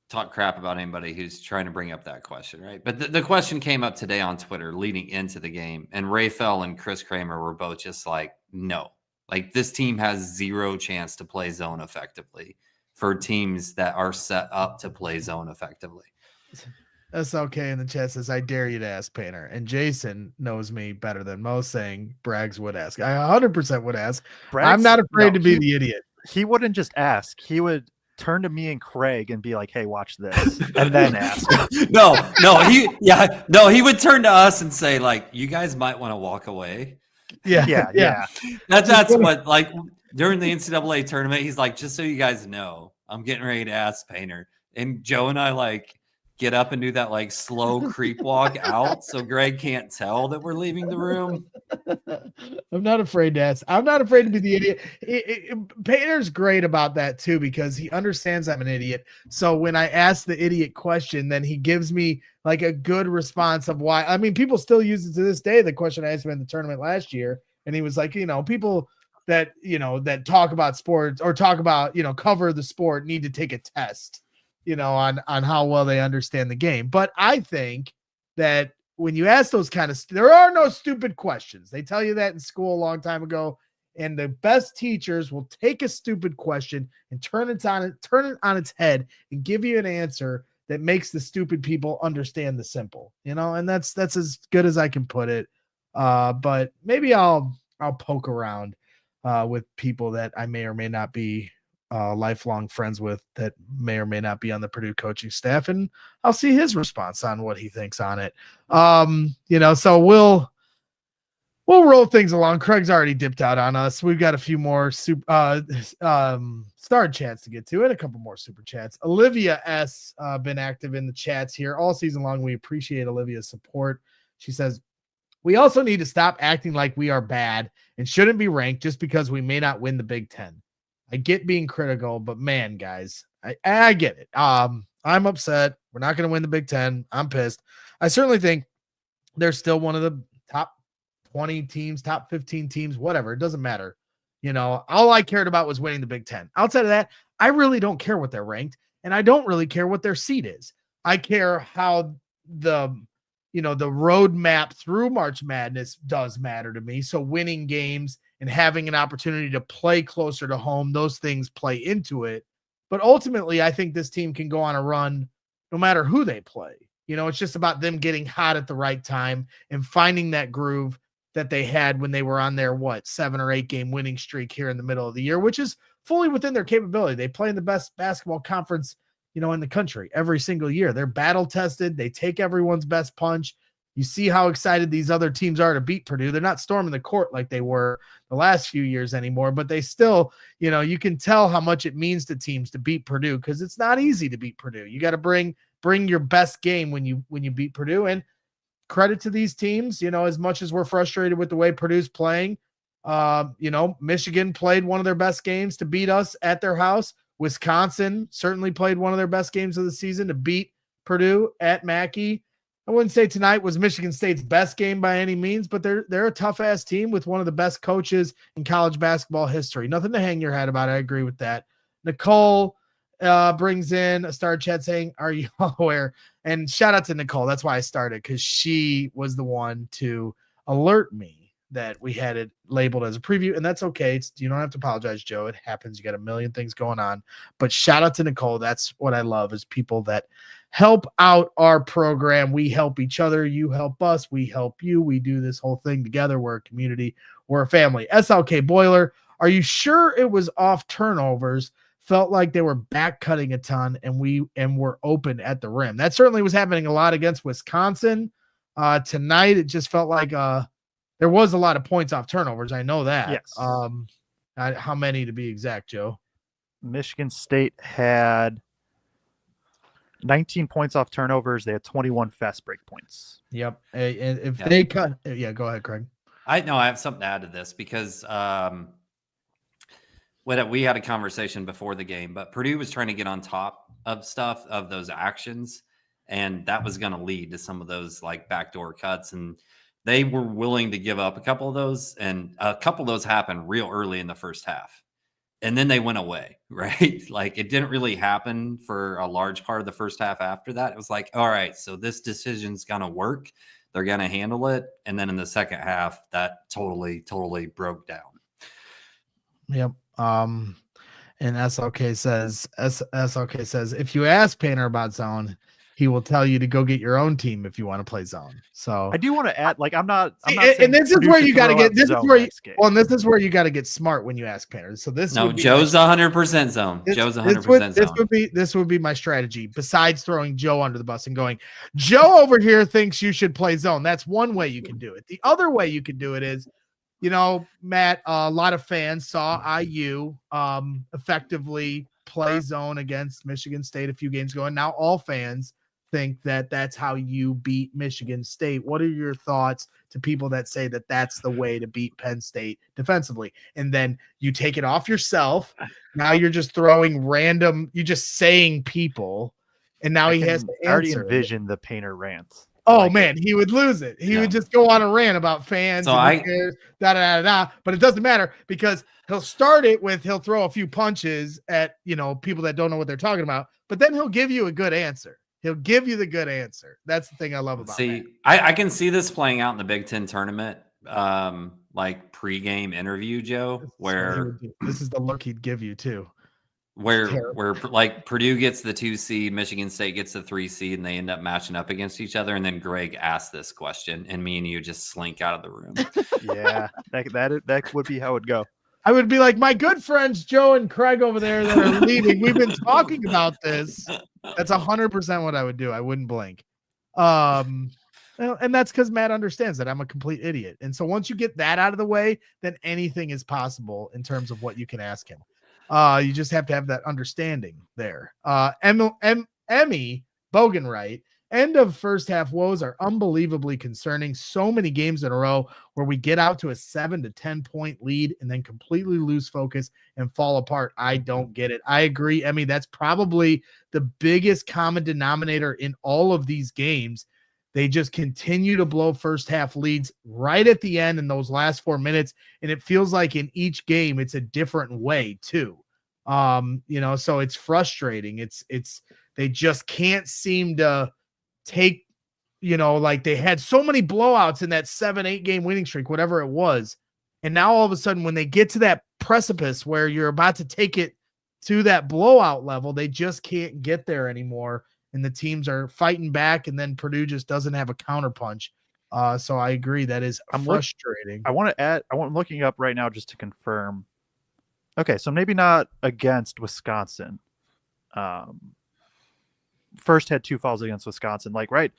talk crap about anybody who's trying to bring up that question, right? But the question came up today on Twitter leading into the game, and Raphael and Chris Kramer were both just like, no, like this team has zero chance to play zone effectively for teams that are set up to play zone effectively. That's okay in the chat says, I dare you to ask Painter. And Jason knows me better than most, saying Braggs would ask. I 100% would ask. I'm not afraid to be the idiot. He wouldn't just ask. He would turn to me and Kraig and be like, hey, watch this. And then ask. No, he would turn to us and say, like, you guys might want to walk away. Yeah. That's what, like, during the NCAA tournament, he's like, just so you guys know, I'm getting ready to ask Painter. And Joe and I, like, get up and do that like slow creep walk out so Greg can't tell that we're leaving the room. I'm not afraid to ask. I'm not afraid to be the idiot. Painter's great about that too, because he understands I'm an idiot. So when I ask the idiot question, then he gives me like a good response of why. I mean, people still use it to this day. The question I asked him in the tournament last year, and he was like, people that, that talk about sports or talk about, cover the sport need to take a test. On how well they understand the game. But I think that when you ask those kind of, there are no stupid questions. They tell you that in school a long time ago. And the best teachers will take a stupid question and turn it on its head and give you an answer that makes the stupid people understand the simple, and that's as good as I can put it. But maybe I'll poke around with people that I may or may not be lifelong friends with that may or may not be on the Purdue coaching staff, and I'll see his response on what he thinks on it. So we'll roll things along. Craig's already dipped out on us. We've got a few more star chats to get to and a couple more super chats. Olivia S been active in the chats here all season long. We appreciate Olivia's support. She says, we also need to stop acting like we are bad and shouldn't be ranked just because we may not win the Big Ten. I get being critical, but man, guys, I get it. I'm upset. We're not going to win the Big Ten. I'm pissed. I certainly think they're still one of the top 20 teams, top 15 teams, whatever. It doesn't matter. All I cared about was winning the Big Ten. Outside of that, I really don't care what they're ranked, and I don't really care what their seed is. I care how the roadmap through March Madness does matter to me. So winning games and having an opportunity to play closer to home, those things play into it. But ultimately, I think this team can go on a run no matter who they play. It's just about them getting hot at the right time and finding that groove that they had when they were on their 7 or 8 game winning streak here in the middle of the year, which is fully within their capability. They play in the best basketball conference, in the country every single year. They're battle tested. They take everyone's best punch. You see how excited these other teams are to beat Purdue. They're not storming the court like they were the last few years anymore, but they still, you can tell how much it means to teams to beat Purdue because it's not easy to beat Purdue. You got to bring bring your best game when you beat Purdue. And credit to these teams, as much as we're frustrated with the way Purdue's playing, Michigan played one of their best games to beat us at their house. Wisconsin certainly played one of their best games of the season to beat Purdue at Mackey. I wouldn't say tonight was Michigan State's best game by any means, but they're a tough-ass team with one of the best coaches in college basketball history. Nothing to hang your head about. I agree with that. Nicole brings in a star chat saying, "Are you all aware?" And shout out to Nicole. That's why I started, because she was the one to alert me that we had it labeled as a preview, and that's okay. You don't have to apologize, Joe. It happens. You got a million things going on, but shout out to Nicole. That's what I love, is people that help out our program. We help each other. You help us. We help you. We do this whole thing together. We're a community. We're a family. SLK Boiler, are you sure it was off turnovers? Felt like they were back cutting a ton, and were open at the rim. That certainly was happening a lot against Wisconsin. Tonight, it just felt like there was a lot of points off turnovers. I know that. Yes. How many to be exact, Joe? Michigan State had 19 points off turnovers. They had 21 fast break points. Yep. And if they cut, go ahead, Kraig. I have something to add to this, because we had a conversation before the game, but Purdue was trying to get on top of stuff, of those actions, and that was going to lead to some of those like backdoor cuts, and they were willing to give up a couple of those, and a couple of those happened real early in the first half. And then they went away, right? Like, it didn't really happen for a large part of the first half after that. It was like, all right, so this decision's going to work. They're going to handle it. And then in the second half, that totally broke down. Yep. And SLK says, if you ask Painter about zone, he will tell you to go get your own team if you want to play zone. So I do want to add, like, I'm not and this is where you got to get, this is where you got to get smart when you ask Painter. So Joe's 100% zone. Joe's 100% zone. This would be my strategy, besides throwing Joe under the bus and going, Joe over here thinks you should play zone. That's one way you can do it. The other way you can do it is, Matt, a lot of fans saw IU effectively play zone against Michigan State a few games ago, and now all fans think that that's how you beat Michigan State. What are your thoughts to people that say that that's the way to beat Penn State defensively? And then you take it off yourself. Now you're just throwing you just saying people, and now he has to answer. I already envision the Painter rants. Oh man, he would lose it. He would just go on a rant about fans. So but it doesn't matter, because he'll start it with, he'll throw a few punches at, people that don't know what they're talking about, but then he'll give you a good answer. He'll give you the good answer. That's the thing I love about it. I can see this playing out in the Big Ten tournament, like pregame interview, Joe, where this is the look he'd give you too. Where like Purdue gets the 2 seed, Michigan State gets the 3 seed, and they end up matching up against each other. And then Greg asks this question, and me and you just slink out of the room. Yeah, that would be how it'd go. I would be like, my good friends Joe and Kraig over there that are leaving, we've been talking about this. That's 100% what I would do. I wouldn't blink. And that's because Matt understands that I'm a complete idiot. And so once you get that out of the way, then anything is possible in terms of what you can ask him. You just have to have that understanding there. Emmy Bogenwright, end of first half woes are unbelievably concerning. So many games in a row where we get out to a 7 to 10 point lead and then completely lose focus and fall apart. I don't get it. I agree, Emmy. That's probably the biggest common denominator in all of these games. They just continue to blow first half leads right at the end in those last 4 minutes. And it feels like in each game, it's a different way too. So it's frustrating. They just can't seem to take, like they had so many blowouts in that 7-8 game winning streak, whatever it was. And now all of a sudden, when they get to that precipice where you're about to take it to that blowout level, they just can't get there anymore. And the teams are fighting back, and then Purdue just doesn't have a counterpunch. So I agree. That is frustrating. I'm looking up right now just to confirm. Okay, so maybe not against Wisconsin. First had 2 fouls against Wisconsin. Like, right.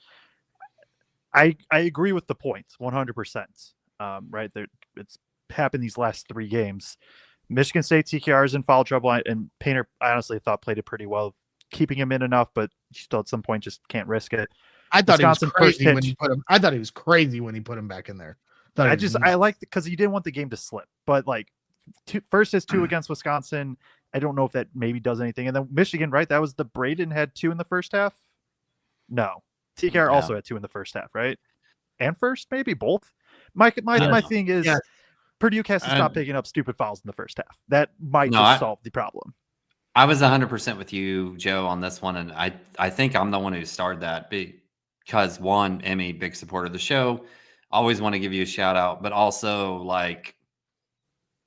I agree with the points 100%. Right there, it's happened these last 3 games. Michigan State TKR is in foul trouble, and Painter, I honestly thought, played it pretty well keeping him in enough, but you still at some point just can't risk it. I thought Wisconsin he was first crazy when pitch. he put him. I thought he was crazy when he put him back in there. I like because he didn't want the game to slip, but like first is 2 against Wisconsin. I don't know if that maybe does anything. And then Michigan, right? That was the Braden had 2 in the first half. No, TKR also had 2 in the first half, right? And first, maybe both. My thing is Purdue has to stop picking up stupid fouls in the first half. That might solve the problem. I was 100% with you, Joe, on this one, and I think I'm the one who started that because one, Emmy, big supporter of the show, always want to give you a shout out, but also like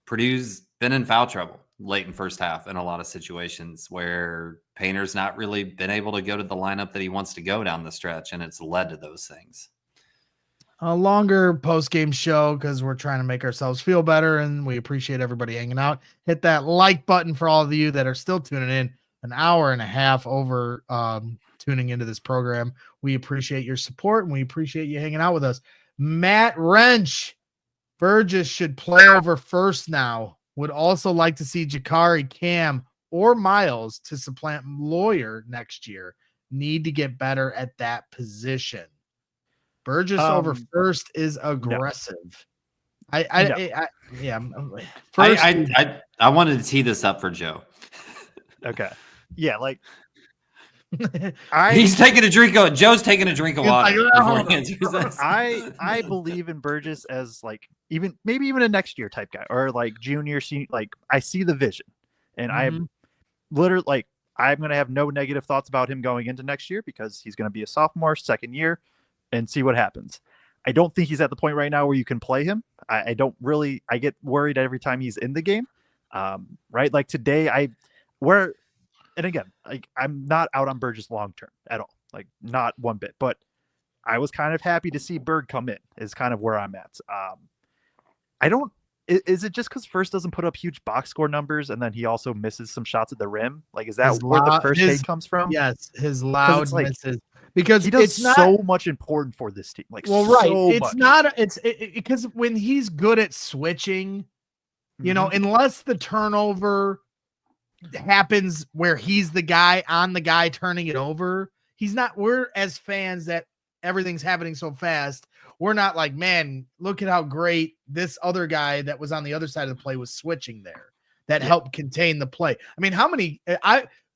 Purdue's been in foul trouble late in first half in a lot of situations where Painter's not really been able to go to the lineup that he wants to go down the stretch, and it's led to those things. A longer post-game show because we're trying to make ourselves feel better, and we appreciate everybody hanging out. Hit that like button for all of you that are still tuning in. An hour and a half over tuning into this program. We appreciate your support, and we appreciate you hanging out with us. Matt Wrench, Burgess should play over first now. Would also like to see Jakari, Cam, or Miles to supplant Lawyer next year. Need to get better at that position. Burgess over first is aggressive. No. I wanted to tee this up for Joe. Okay. Yeah, like he's taking a drink of Joe's taking a drink of water. I believe in Burgess as like maybe even a next year type guy or like junior, senior. Like I see the vision, and I'm literally like I'm gonna have no negative thoughts about him going into next year because he's gonna be a sophomore, second year. And see what happens. I don't think he's at the point right now where you can play him. I get worried every time he's in the game. Right. Like today and again, like I'm not out on Burgess long-term at all. Like not one bit, but I was kind of happy to see Berg come in is kind of where I'm at. Is it just because first doesn't put up huge box score numbers and then he also misses some shots at the rim? Like, is that where the first hate comes from? Yes. His loud misses. Because he does it's not so much important for this team. Like, because when he's good at switching, you know, unless the turnover happens where he's the guy on the guy turning it over, we're as fans that everything's happening so fast. We're not like, man, look at how great this other guy that was on the other side of the play was switching there that helped contain the play. I mean,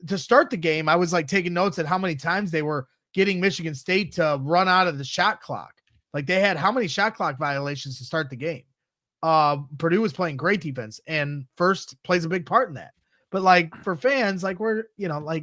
to start the game, I was like taking notes at how many times they were getting Michigan State to run out of the shot clock. Like they had how many shot clock violations to start the game? Purdue was playing great defense, and first plays a big part in that. But like for fans, like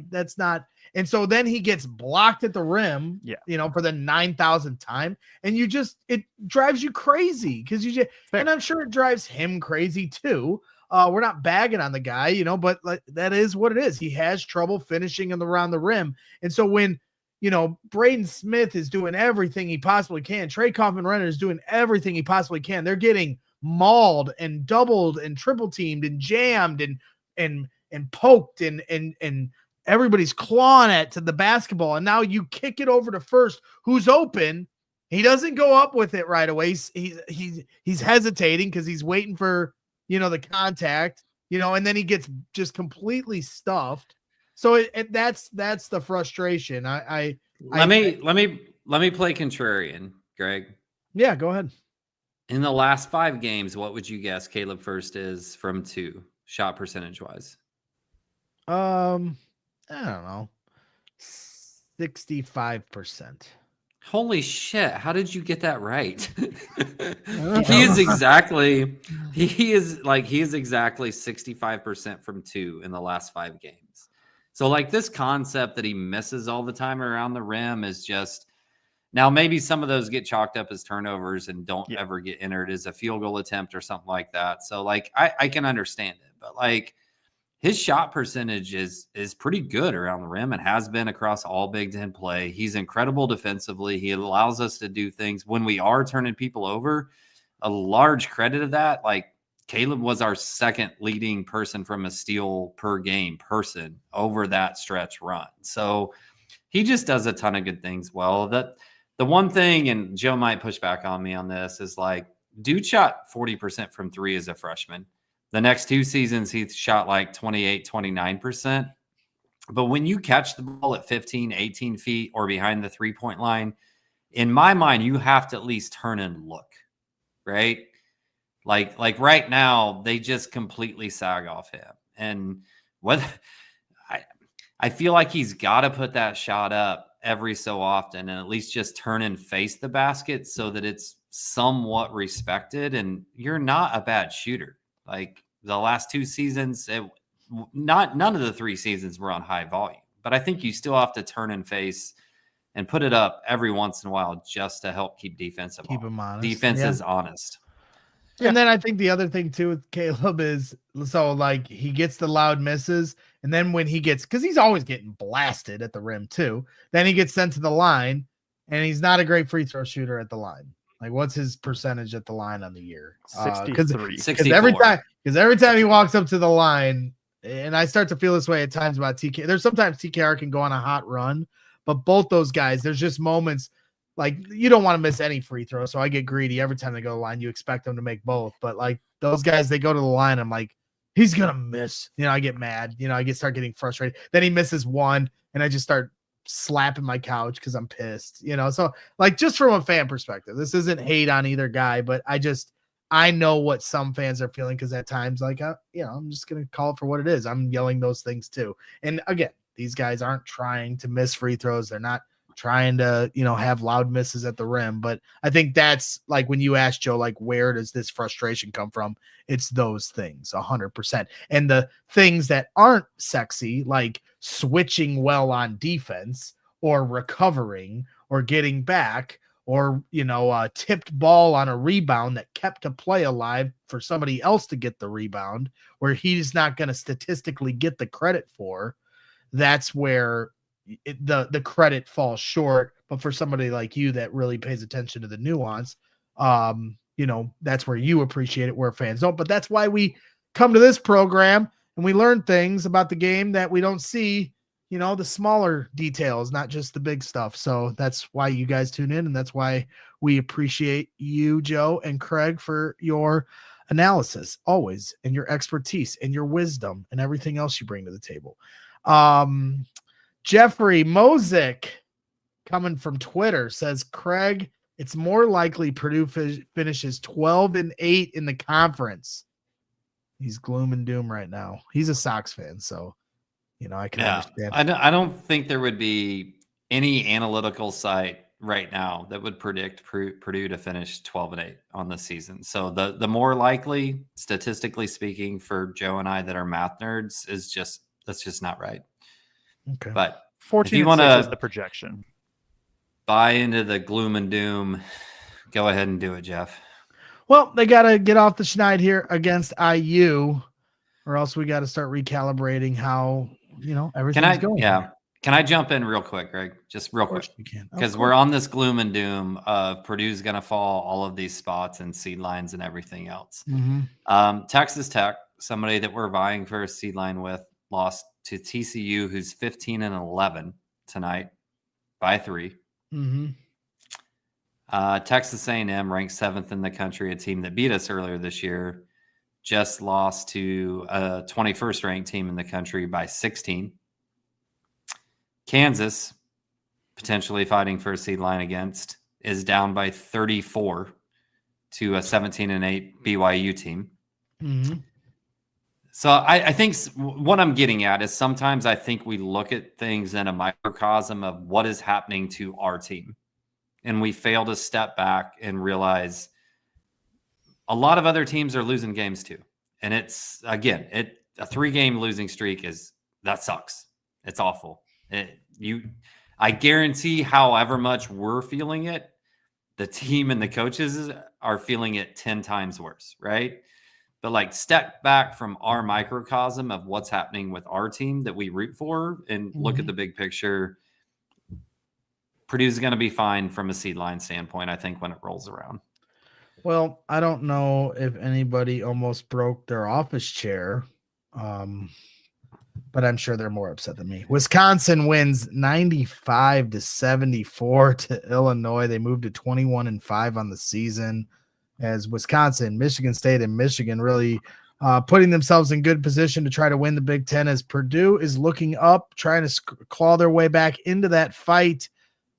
that's not. And so then he gets blocked at the rim, for the 9,000th time. And it drives you crazy because and I'm sure it drives him crazy too. We're not bagging on the guy, but like that is what it is. He has trouble finishing around the rim. And so when, Braden Smith is doing everything he possibly can, Trey Kaufman-Renn is doing everything he possibly can. They're getting mauled and doubled and triple teamed and jammed and poked and everybody's clawing to the basketball. And now you kick it over to first, who's open. He doesn't go up with it right away. He's hesitating because he's waiting for, the contact, and then he gets just completely stuffed. So that's the frustration. Let me play contrarian, Greg. Yeah, go ahead. In the last 5 games, what would you guess Caleb First is from 2 shot percentage wise? I don't know. 65%. Holy shit. How did you get that right? He is exactly 65% from 2 in the last 5 games. So like this concept that he misses all the time around the rim is just, now maybe some of those get chalked up as turnovers and don't ever get entered as a field goal attempt or something like that. So like, I can understand it, but like his shot percentage is pretty good around the rim and has been across all Big Ten play. He's incredible defensively. He allows us to do things when we are turning people over. A large credit of that, like Caleb was our second leading person from a steal per game person over that stretch run. So he just does a ton of good things well. The one thing, and Joe might push back on me on this, is like dude shot 40% from 3 as a freshman. The next 2 seasons, he shot like 28, 29%. But when you catch the ball at 15, 18 feet or behind the 3-point line, in my mind, you have to at least turn and look, right? Like right now, they just completely sag off him. And what I feel like he's got to put that shot up every so often and at least just turn and face the basket so that it's somewhat respected. And you're not a bad shooter. Like the last 2 seasons, none of the 3 seasons were on high volume, but I think you still have to turn and face and put it up every once in a while just to help keep defense honest. Defense honest. And then I think the other thing too with Caleb is, so like he gets the loud misses, and then when he gets, because he's always getting blasted at the rim too, then he gets sent to the line, and he's not a great free throw shooter at the line. Like, what's his percentage at the line on the year? 63. Because every time he walks up to the line, and I start to feel this way at times about TK. There's sometimes TKR can go on a hot run, but both those guys, there's just moments. Like, you don't want to miss any free throw, so I get greedy every time they go to the line. You expect them to make both, but like those guys, they go to the line. I'm like, he's gonna miss. I get mad. I start getting frustrated. Then he misses one, and I just start slapping my couch because I'm pissed. So like, just from a fan perspective, this isn't hate on either guy, but I know what some fans are feeling because at times, like, I'm just gonna call it for what it is. I'm yelling those things too. And again, these guys aren't trying to miss free throws. They're not trying to, have loud misses at the rim. But I think that's like when you ask Joe, like, where does this frustration come from? It's those things 100%. And the things that aren't sexy, like switching well on defense or recovering or getting back or, a tipped ball on a rebound that kept a play alive for somebody else to get the rebound where he's not going to statistically get the credit for. That's where the credit falls short. But for somebody like you that really pays attention to the nuance, that's where you appreciate it, where fans don't. But that's why we come to this program and we learn things about the game that we don't see, the smaller details, not just the big stuff. So that's why you guys tune in, and that's why we appreciate you, Joe and Kraig, for your analysis always, and your expertise and your wisdom and everything else you bring to the table. Jeffrey Mosick, coming from Twitter, says, Kraig, it's more likely Purdue finishes 12-8 in the conference. He's gloom and doom right now. He's a Sox fan, so I can understand. I don't think there would be any analytical site right now that would predict Purdue to finish 12-8 on the season. So the more likely, statistically speaking, for Joe and I that are math nerds, that's just not right. Okay. But 14 if you want to the projection, buy into the gloom and doom, go ahead and do it, Jeff. Well, they got to get off the schneid here against IU, or else we got to start recalibrating how, everything's going. Yeah. Can I jump in real quick, Greg? Just real quick. Because we're on this gloom and doom of Purdue's going to fall all of these spots and seed lines and everything else. Mm-hmm. Texas Tech, somebody that we're vying for a seed line with, lost to TCU, who's 15-11 tonight by 3. Mm-hmm. Texas A&M, ranked 7th in the country, a team that beat us earlier this year, just lost to a 21st ranked team in the country by 16. Kansas, potentially fighting for a seed line against, is down by 34 to a 17-8 BYU team. Mm-hmm. So I think what I'm getting at is sometimes I think we look at things in a microcosm of what is happening to our team. And we fail to step back and realize a lot of other teams are losing games too. And it's, again, a 3-game losing streak that sucks. It's awful. I guarantee however much we're feeling it, the team and the coaches are feeling it 10 times worse, right? But like, step back from our microcosm of what's happening with our team that we root for and look at the big picture. Purdue's going to be fine from a seed line standpoint, I think, when it rolls around. Well, I don't know if anybody almost broke their office chair, but I'm sure they're more upset than me. Wisconsin wins 95-74 to Illinois. They moved to 21-5 on the season, as Wisconsin, Michigan State, and Michigan really putting themselves in good position to try to win the Big Ten as Purdue is looking up, trying to claw their way back into that fight.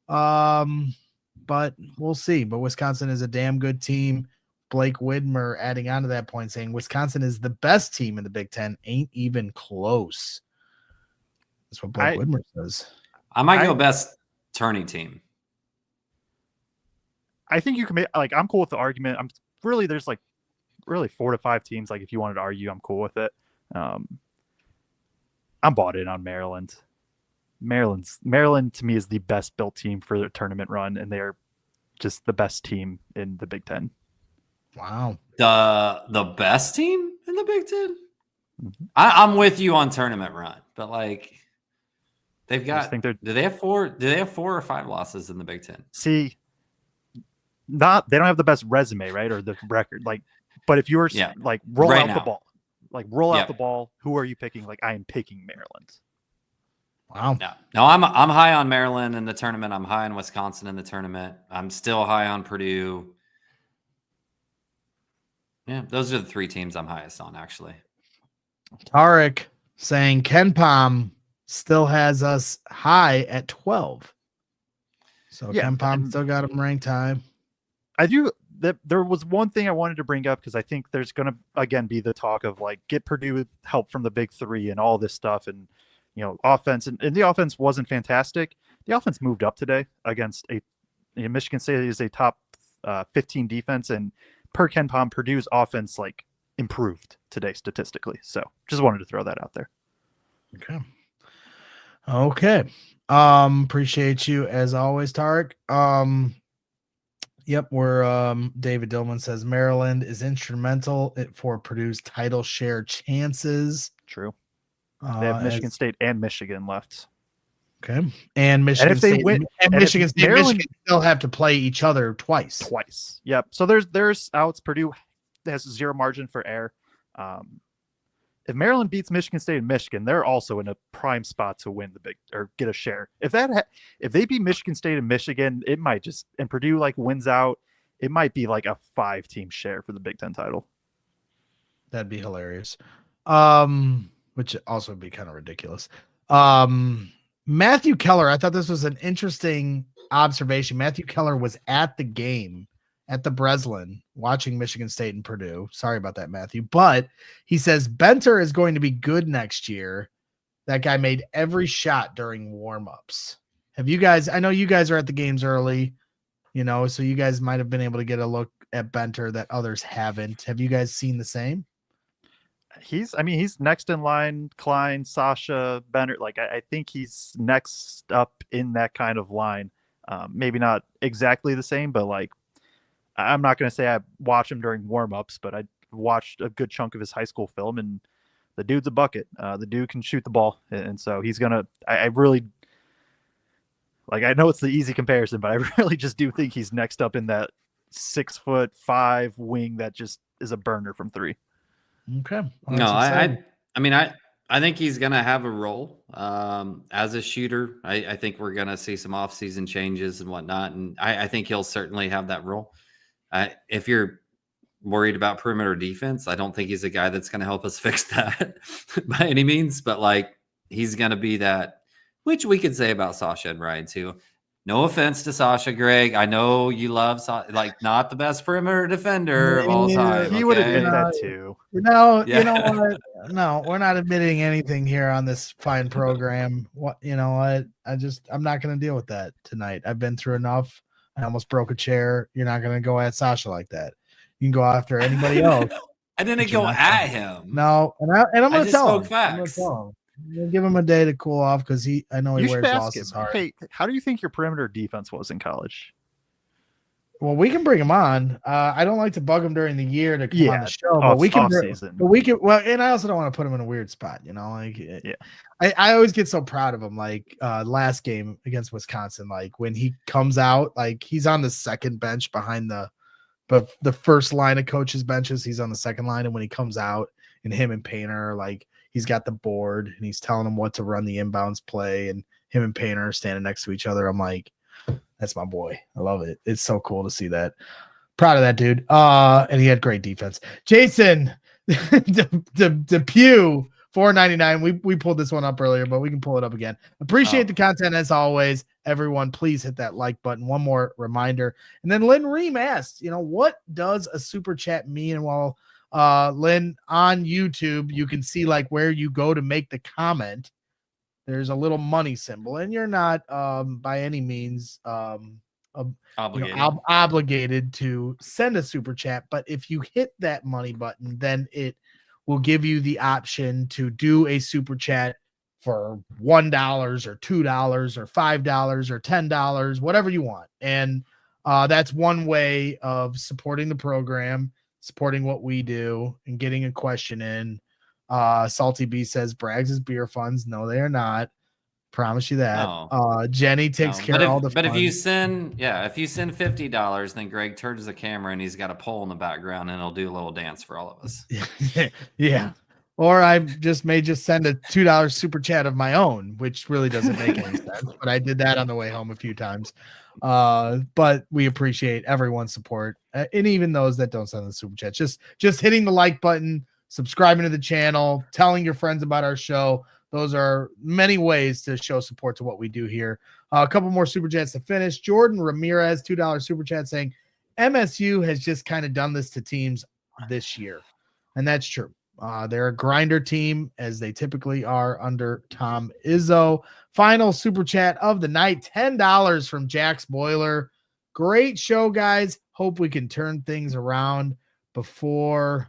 But we'll see. But Wisconsin is a damn good team. Blake Widmer adding on to that point, saying Wisconsin is the best team in the Big Ten. Ain't even close. That's what Blake Widmer says. I might go best turning team. I think you can make, I'm cool with the argument. There's 4 to 5 teams. Like, if you wanted to argue, I'm cool with it. I'm bought in on Maryland. Maryland to me is the best built team for their tournament run, and they're just the best team in the Big Ten. Wow. The best team in the Big Ten? Mm-hmm. I'm with you on tournament run, but they've got, do they have 4 or 5 losses in the Big Ten? See, they don't have the best resume, right? Or the record. But if you were roll out the ball, who are you picking? I am picking Maryland. Wow. No, I'm high on Maryland in the tournament. I'm high on Wisconsin in the tournament. I'm still high on Purdue. Yeah, those are the 3 teams I'm highest on, actually. Tarek saying Ken Pom still has us high at 12. So Ken Pom still got him ranked high. I do. There was one thing I wanted to bring up because I think there's going to, again, be the talk of get Purdue help from the Big 3 and all this stuff. And, offense. And the offense wasn't fantastic. The offense moved up today against Michigan State is a top 15 defense. And per Ken Pom, Purdue's offense, improved today statistically. So just wanted to throw that out there. Okay. Appreciate you as always, Tarek. Yep, David Dillman says Maryland is instrumental for Purdue's title share chances. True. They have Michigan State and Michigan left. Okay. And Michigan State and Michigan State Michigan still have to play each other twice. Yep. So there's outs. Purdue has 0 margin for error. If Maryland beats Michigan State and Michigan, they're also in a prime spot to win or get a share. If they beat Michigan State and Michigan, it might and Purdue wins out, it might be a 5-team share for the Big Ten title. That'd be hilarious. Which also would be kind of ridiculous. Matthew Keller, I thought this was an interesting observation. Matthew Keller was at the game at the Breslin watching Michigan State and Purdue. Sorry about that, Matthew. But he says Benter is going to be good next year. That guy made every shot during warmups. Have you guys, I know you guys are at the games early, so you guys might have been able to get a look at Benter that others haven't. Have you guys seen the same? He's next in line. Klein, Sasha, Benter. I think he's next up in that kind of line. Maybe not exactly the same, but I'm not going to say I watch him during warmups, but I watched a good chunk of his high school film, and the dude's a bucket. The dude can shoot the ball, and so he's gonna. I really I know it's the easy comparison, but I really just do think he's next up in that 6'5" wing that just is a burner from 3. Okay. Well, no, I think he's going to have a role as a shooter. I think we're going to see some off-season changes and whatnot, and I think he'll certainly have that role. If you're worried about perimeter defense, I don't think he's a guy that's going to help us fix that by any means, but he's going to be that, which we could say about Sasha and Ryan too. No offense to Sasha, Greg. I know you love not the best perimeter defender of all time. He would admit that too. You know what? No, we're not admitting anything here on this fine program. I'm not going to deal with that tonight. I've been through enough. I almost broke a chair. You're not going to go at Sasha like that. You can go after anybody else. I didn't go at him. No, and I'm going to tell him. Facts. I'm going to tell him. We'll give him a day to cool off because I know he wears losses hard. Hey, how do you think your perimeter defense was in college? Well, we can bring him on. I don't like to bug him during the year to come on the show, but we can. Well, and I also don't want to put him in a weird spot. I always get so proud of him. Last game against Wisconsin, when he comes out, he's on the second bench behind the first line of coaches' benches. He's on the second line, and when he comes out, and him and Painter he's got the board and he's telling him what to run the inbounds play, and him and Painter are standing next to each other. I'm like, that's my boy. I love it. It's so cool to see that. Proud of that dude. And he had great defense. Jason, Depew $4.99. We pulled this one up earlier, but we can pull it up again. Appreciate the content as always. Everyone, please hit that like button. One more reminder. And then Lynn Ream asked, what does a super chat mean? And while Lynn, on YouTube, you can see like where you go to make the comment. There's a little money symbol, and you're not by any means obligated to send a super chat. But if you hit that money button, then it will give you the option to do a super chat for $1 or $2 or $5 or $10, whatever you want. And that's one way of supporting the program, supporting what we do, and getting a question in. Salty B says Braggs' beer funds. No, they are not. Promise you that. No. Jenny takes care of all the But funds. if you send $50, then Greg turns the camera and he's got a pole in the background and he'll do a little dance for all of us. Yeah. Or I may just send a $2 super chat of my own, which really doesn't make any sense. But I did that on the way home a few times. But we appreciate everyone's support, and even those that don't send the super chat. Just hitting the like button, subscribing to the channel, telling your friends about our show. Those are many ways to show support to what we do here. A couple more super chats to finish. Jordan Ramirez, $2 super chat, saying MSU has just kind of done this to teams this year, and that's true. They're a grinder team, as they typically are under Tom Izzo. Final super chat of the night, $10 from Jack's Boiler. Great show, guys. Hope we can turn things around before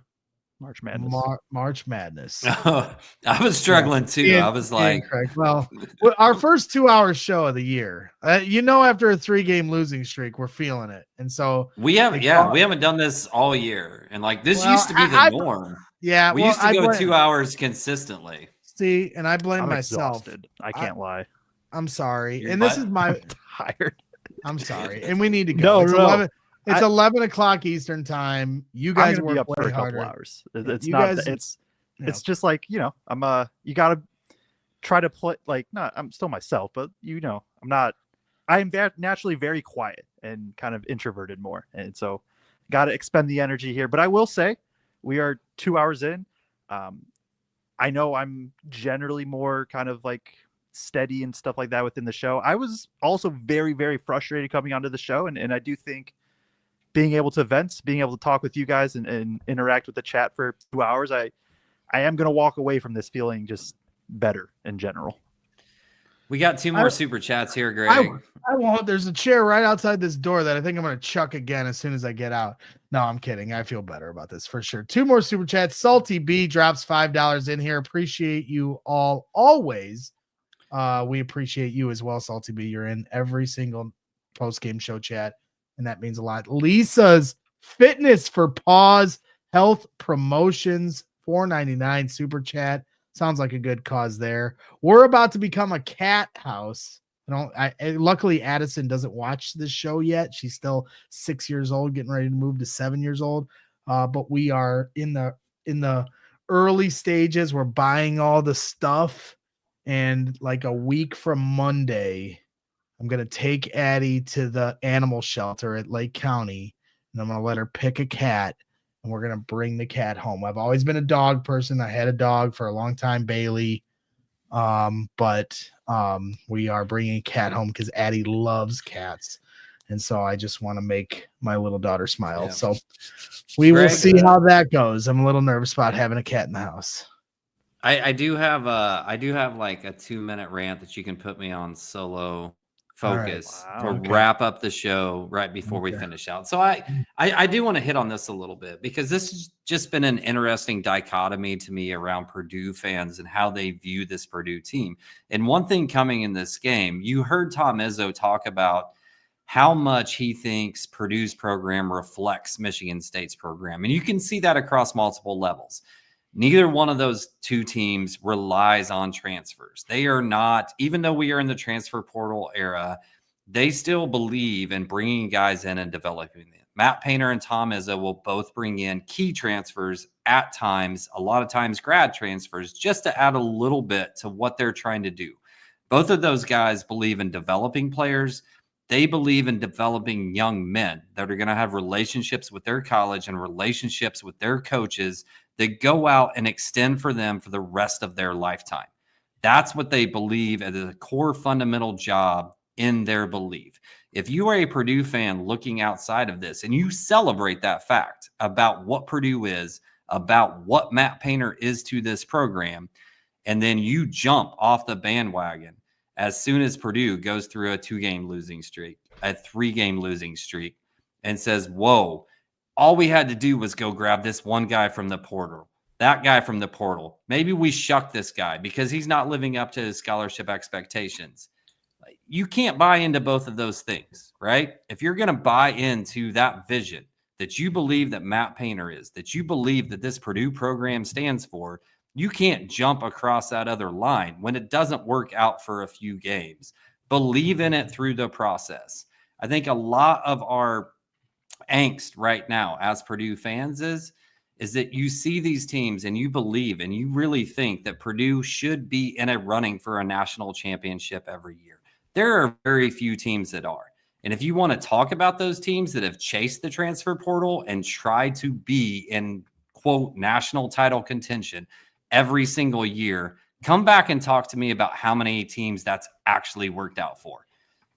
March Madness. March Madness. I was struggling too. I was like, Kraig. Well, our first 2-hour show of the year. After a 3-game losing streak, we're feeling it, and so we haven't done this all year, and like this used to be the norm. Yeah, we used to go 2 hours consistently. See, and I blame myself. Exhausted. I can't lie. I'm sorry, and this is my tired. I'm sorry, and we need to go. It's 11 o'clock Eastern time. You guys work be up way for a harder. couple hours. It's just like, I'm you gotta try to play I'm still myself, but I am naturally very quiet and kind of introverted more, and so gotta expend the energy here. But I will say we are 2 hours in. I know I'm generally more kind of like steady and stuff like that within the show. I was also very, very frustrated coming onto the show, and I do think being able to vent, being able to talk with you guys and interact with the chat for 2 hours, I am going to walk away from this feeling just better in general. We got 2 more super chats here, Greg. I won't. There's a chair right outside this door that I think I'm going to chuck again as soon as I get out. No, I'm kidding. I feel better about this for sure. 2 more super chats. Salty B drops $5 in here. Appreciate you all always. We appreciate you as well, Salty B. You're in every single post-game show chat, and that means a lot. Lisa's Fitness for Paws Health Promotions, $4.99 super chat. Sounds like a good cause there. We're about to become a cat house. Luckily Addison doesn't watch this show yet. She's still 6 years old, getting ready to move to 7 years old. But we are in the early stages. We're buying all the stuff, and like a week from Monday, I'm going to take Addie to the animal shelter at Lake County, and I'm going to let her pick a cat, and we're going to bring the cat home. I've always been a dog person. I had a dog for a long time, Bailey. But we are bringing a cat home because Addie loves cats. And so I just want to make my little daughter smile. Yeah. So we will see how that goes. I'm a little nervous about having a cat in the house. I do have like a 2-minute rant that you can put me on solo focus to wrap up the show right before we finish out. So I do want to hit on this a little bit, because this has just been an interesting dichotomy to me around Purdue fans and how they view this Purdue team. And one thing coming in this game, you heard Tom Izzo talk about how much he thinks Purdue's program reflects Michigan State's program. And you can see that across multiple levels. Neither one of those two teams relies on transfers. They are not, even though we are in the transfer portal era, they still believe in bringing guys in and developing them. Matt Painter and Tom Izzo will both bring in key transfers at times, a lot of times grad transfers, just to add a little bit to what they're trying to do. Both of those guys believe in developing players. They believe in developing young men that are going to have relationships with their college and relationships with their coaches that go out and extend for them for the rest of their lifetime. That's what they believe as a core fundamental job in their belief. If you are a Purdue fan looking outside of this and you celebrate that fact about what Purdue is, about what Matt Painter is to this program, and then you jump off the bandwagon as soon as Purdue goes through a 2-game losing streak, a 3-game losing streak, and says, whoa, all we had to do was go grab this one guy from the portal, that guy from the portal. Maybe we shuck this guy because he's not living up to his scholarship expectations. You can't buy into both of those things, right? If you're going to buy into that vision that you believe that Matt Painter is, that you believe that this Purdue program stands for, you can't jump across that other line when it doesn't work out for a few games. Believe in it through the process. I think a lot of our angst right now as Purdue fans is that you see these teams and you believe and you really think that Purdue should be in a running for a national championship every year. There are very few teams that are. And if you want to talk about those teams that have chased the transfer portal and tried to be in, quote, national title contention every single year, come back and talk to me about how many teams that's actually worked out for.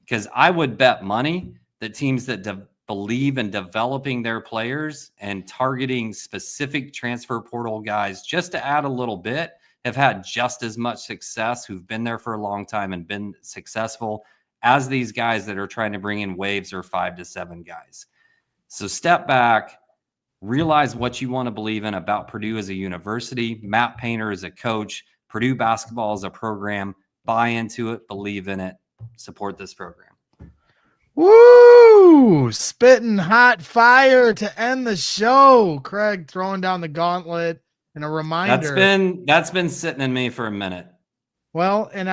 Because I would bet money that teams that believe in developing their players and targeting specific transfer portal guys just to add a little bit have had just as much success, who've been there for a long time and been successful, as these guys that are trying to bring in waves or 5 to 7 guys. So step back, realize what you want to believe in about Purdue as a university, Matt Painter as a coach, Purdue basketball as a program. Buy into it, believe in it, support this program. Woo! Spitting hot fire to end the show. Kraig throwing down the gauntlet and a reminder. That's been sitting in me for a minute. Well, and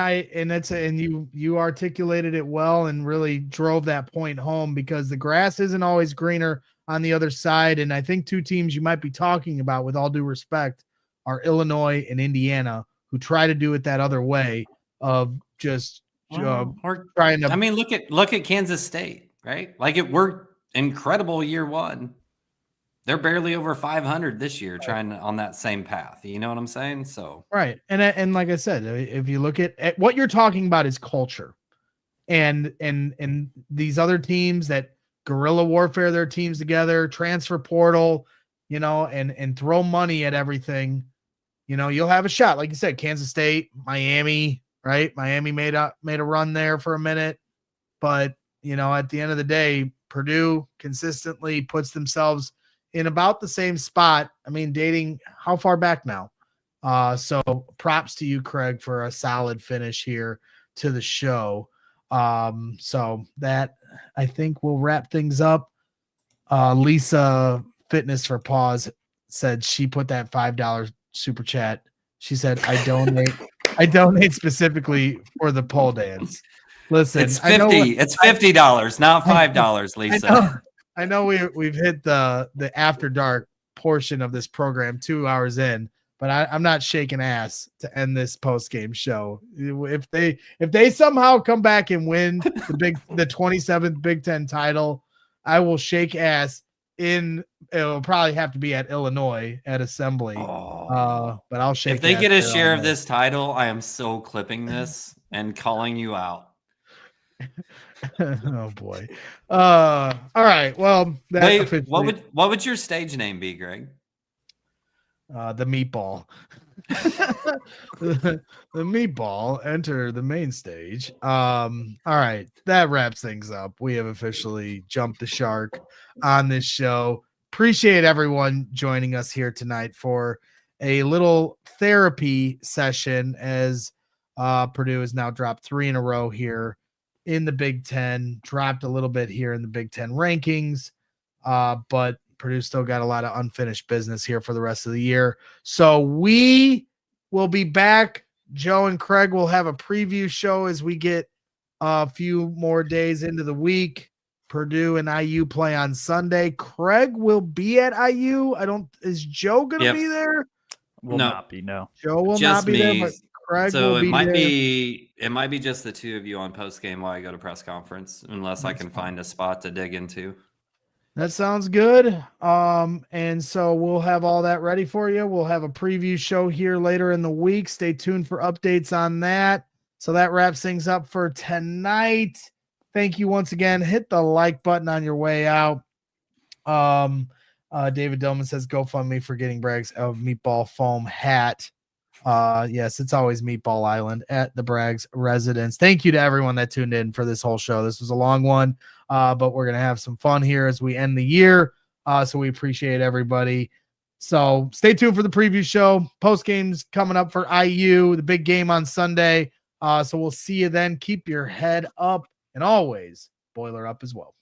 you articulated it well and really drove that point home, because the grass isn't always greener on the other side. And I think two teams you might be talking about, with all due respect, are Illinois and Indiana, who try to do it that other way of just trying to. I mean, look at Kansas State, right? Like, it worked incredible year one. They're barely over 500 this year, trying on that same path. You know what I'm saying? So right, and like I said, if you look at what you're talking about is culture, and these other teams that guerrilla warfare their teams together, transfer portal, and throw money at everything. You'll have a shot, like you said. Kansas State, Miami, right? Miami made a run there for a minute, but at the end of the day, Purdue consistently puts themselves in about the same spot. I mean, dating how far back now? So props to you, Kraig, for a solid finish here to the show. So that, I think, will wrap things up. Lisa Fitness for Pause said she put that $5 super chat. She said, I donate specificely for the pole dance. Listen, it's $50, not $5, Lisa. I know we've hit the after dark portion of this program 2 hours in, but I'm not shaking ass to end this post game show. If they somehow come back and win the 27th Big Ten title, I will shake ass. It'll probably have to be at Illinois at Assembly. But I'll shake. If they get a share of this title, I am so clipping this and calling you out. Oh boy. All right. Well, what would your stage name be, Greg? The meatball. the meatball. Enter the main stage. All right. That wraps things up. We have officially jumped the shark on this show. Appreciate everyone joining us here tonight for a little therapy session, as Purdue has now dropped 3 in a row here in the Big Ten, dropped a little bit here in the Big Ten rankings, but Purdue still got a lot of unfinished business here for the rest of the year. So we will be back. Joe and Kraig will have a preview show as we get a few more days into the week. Purdue and IU play on Sunday. Kraig will be at IU. Is Joe going to be there? Will not be, no. Joe will not be there, but Kraig will be there. It might be just the two of you on Postgame while I go to press conference, unless I can find a spot to dig into. That sounds good. And so we'll have all that ready for you. We'll have a preview show here later in the week. Stay tuned for updates on that. So that wraps things up for tonight. Thank you once again. Hit the like button on your way out. David Dillman says GoFundMe for getting Bragg's meatball foam hat. Yes, it's always Meatball Island at the Bragg's residence. Thank you to everyone that tuned in for this whole show. This was a long one, but we're going to have some fun here as we end the year. So we appreciate everybody. So stay tuned for the preview show. Post games coming up for IU, the big game on Sunday. So we'll see you then. Keep your head up and always boiler up as well.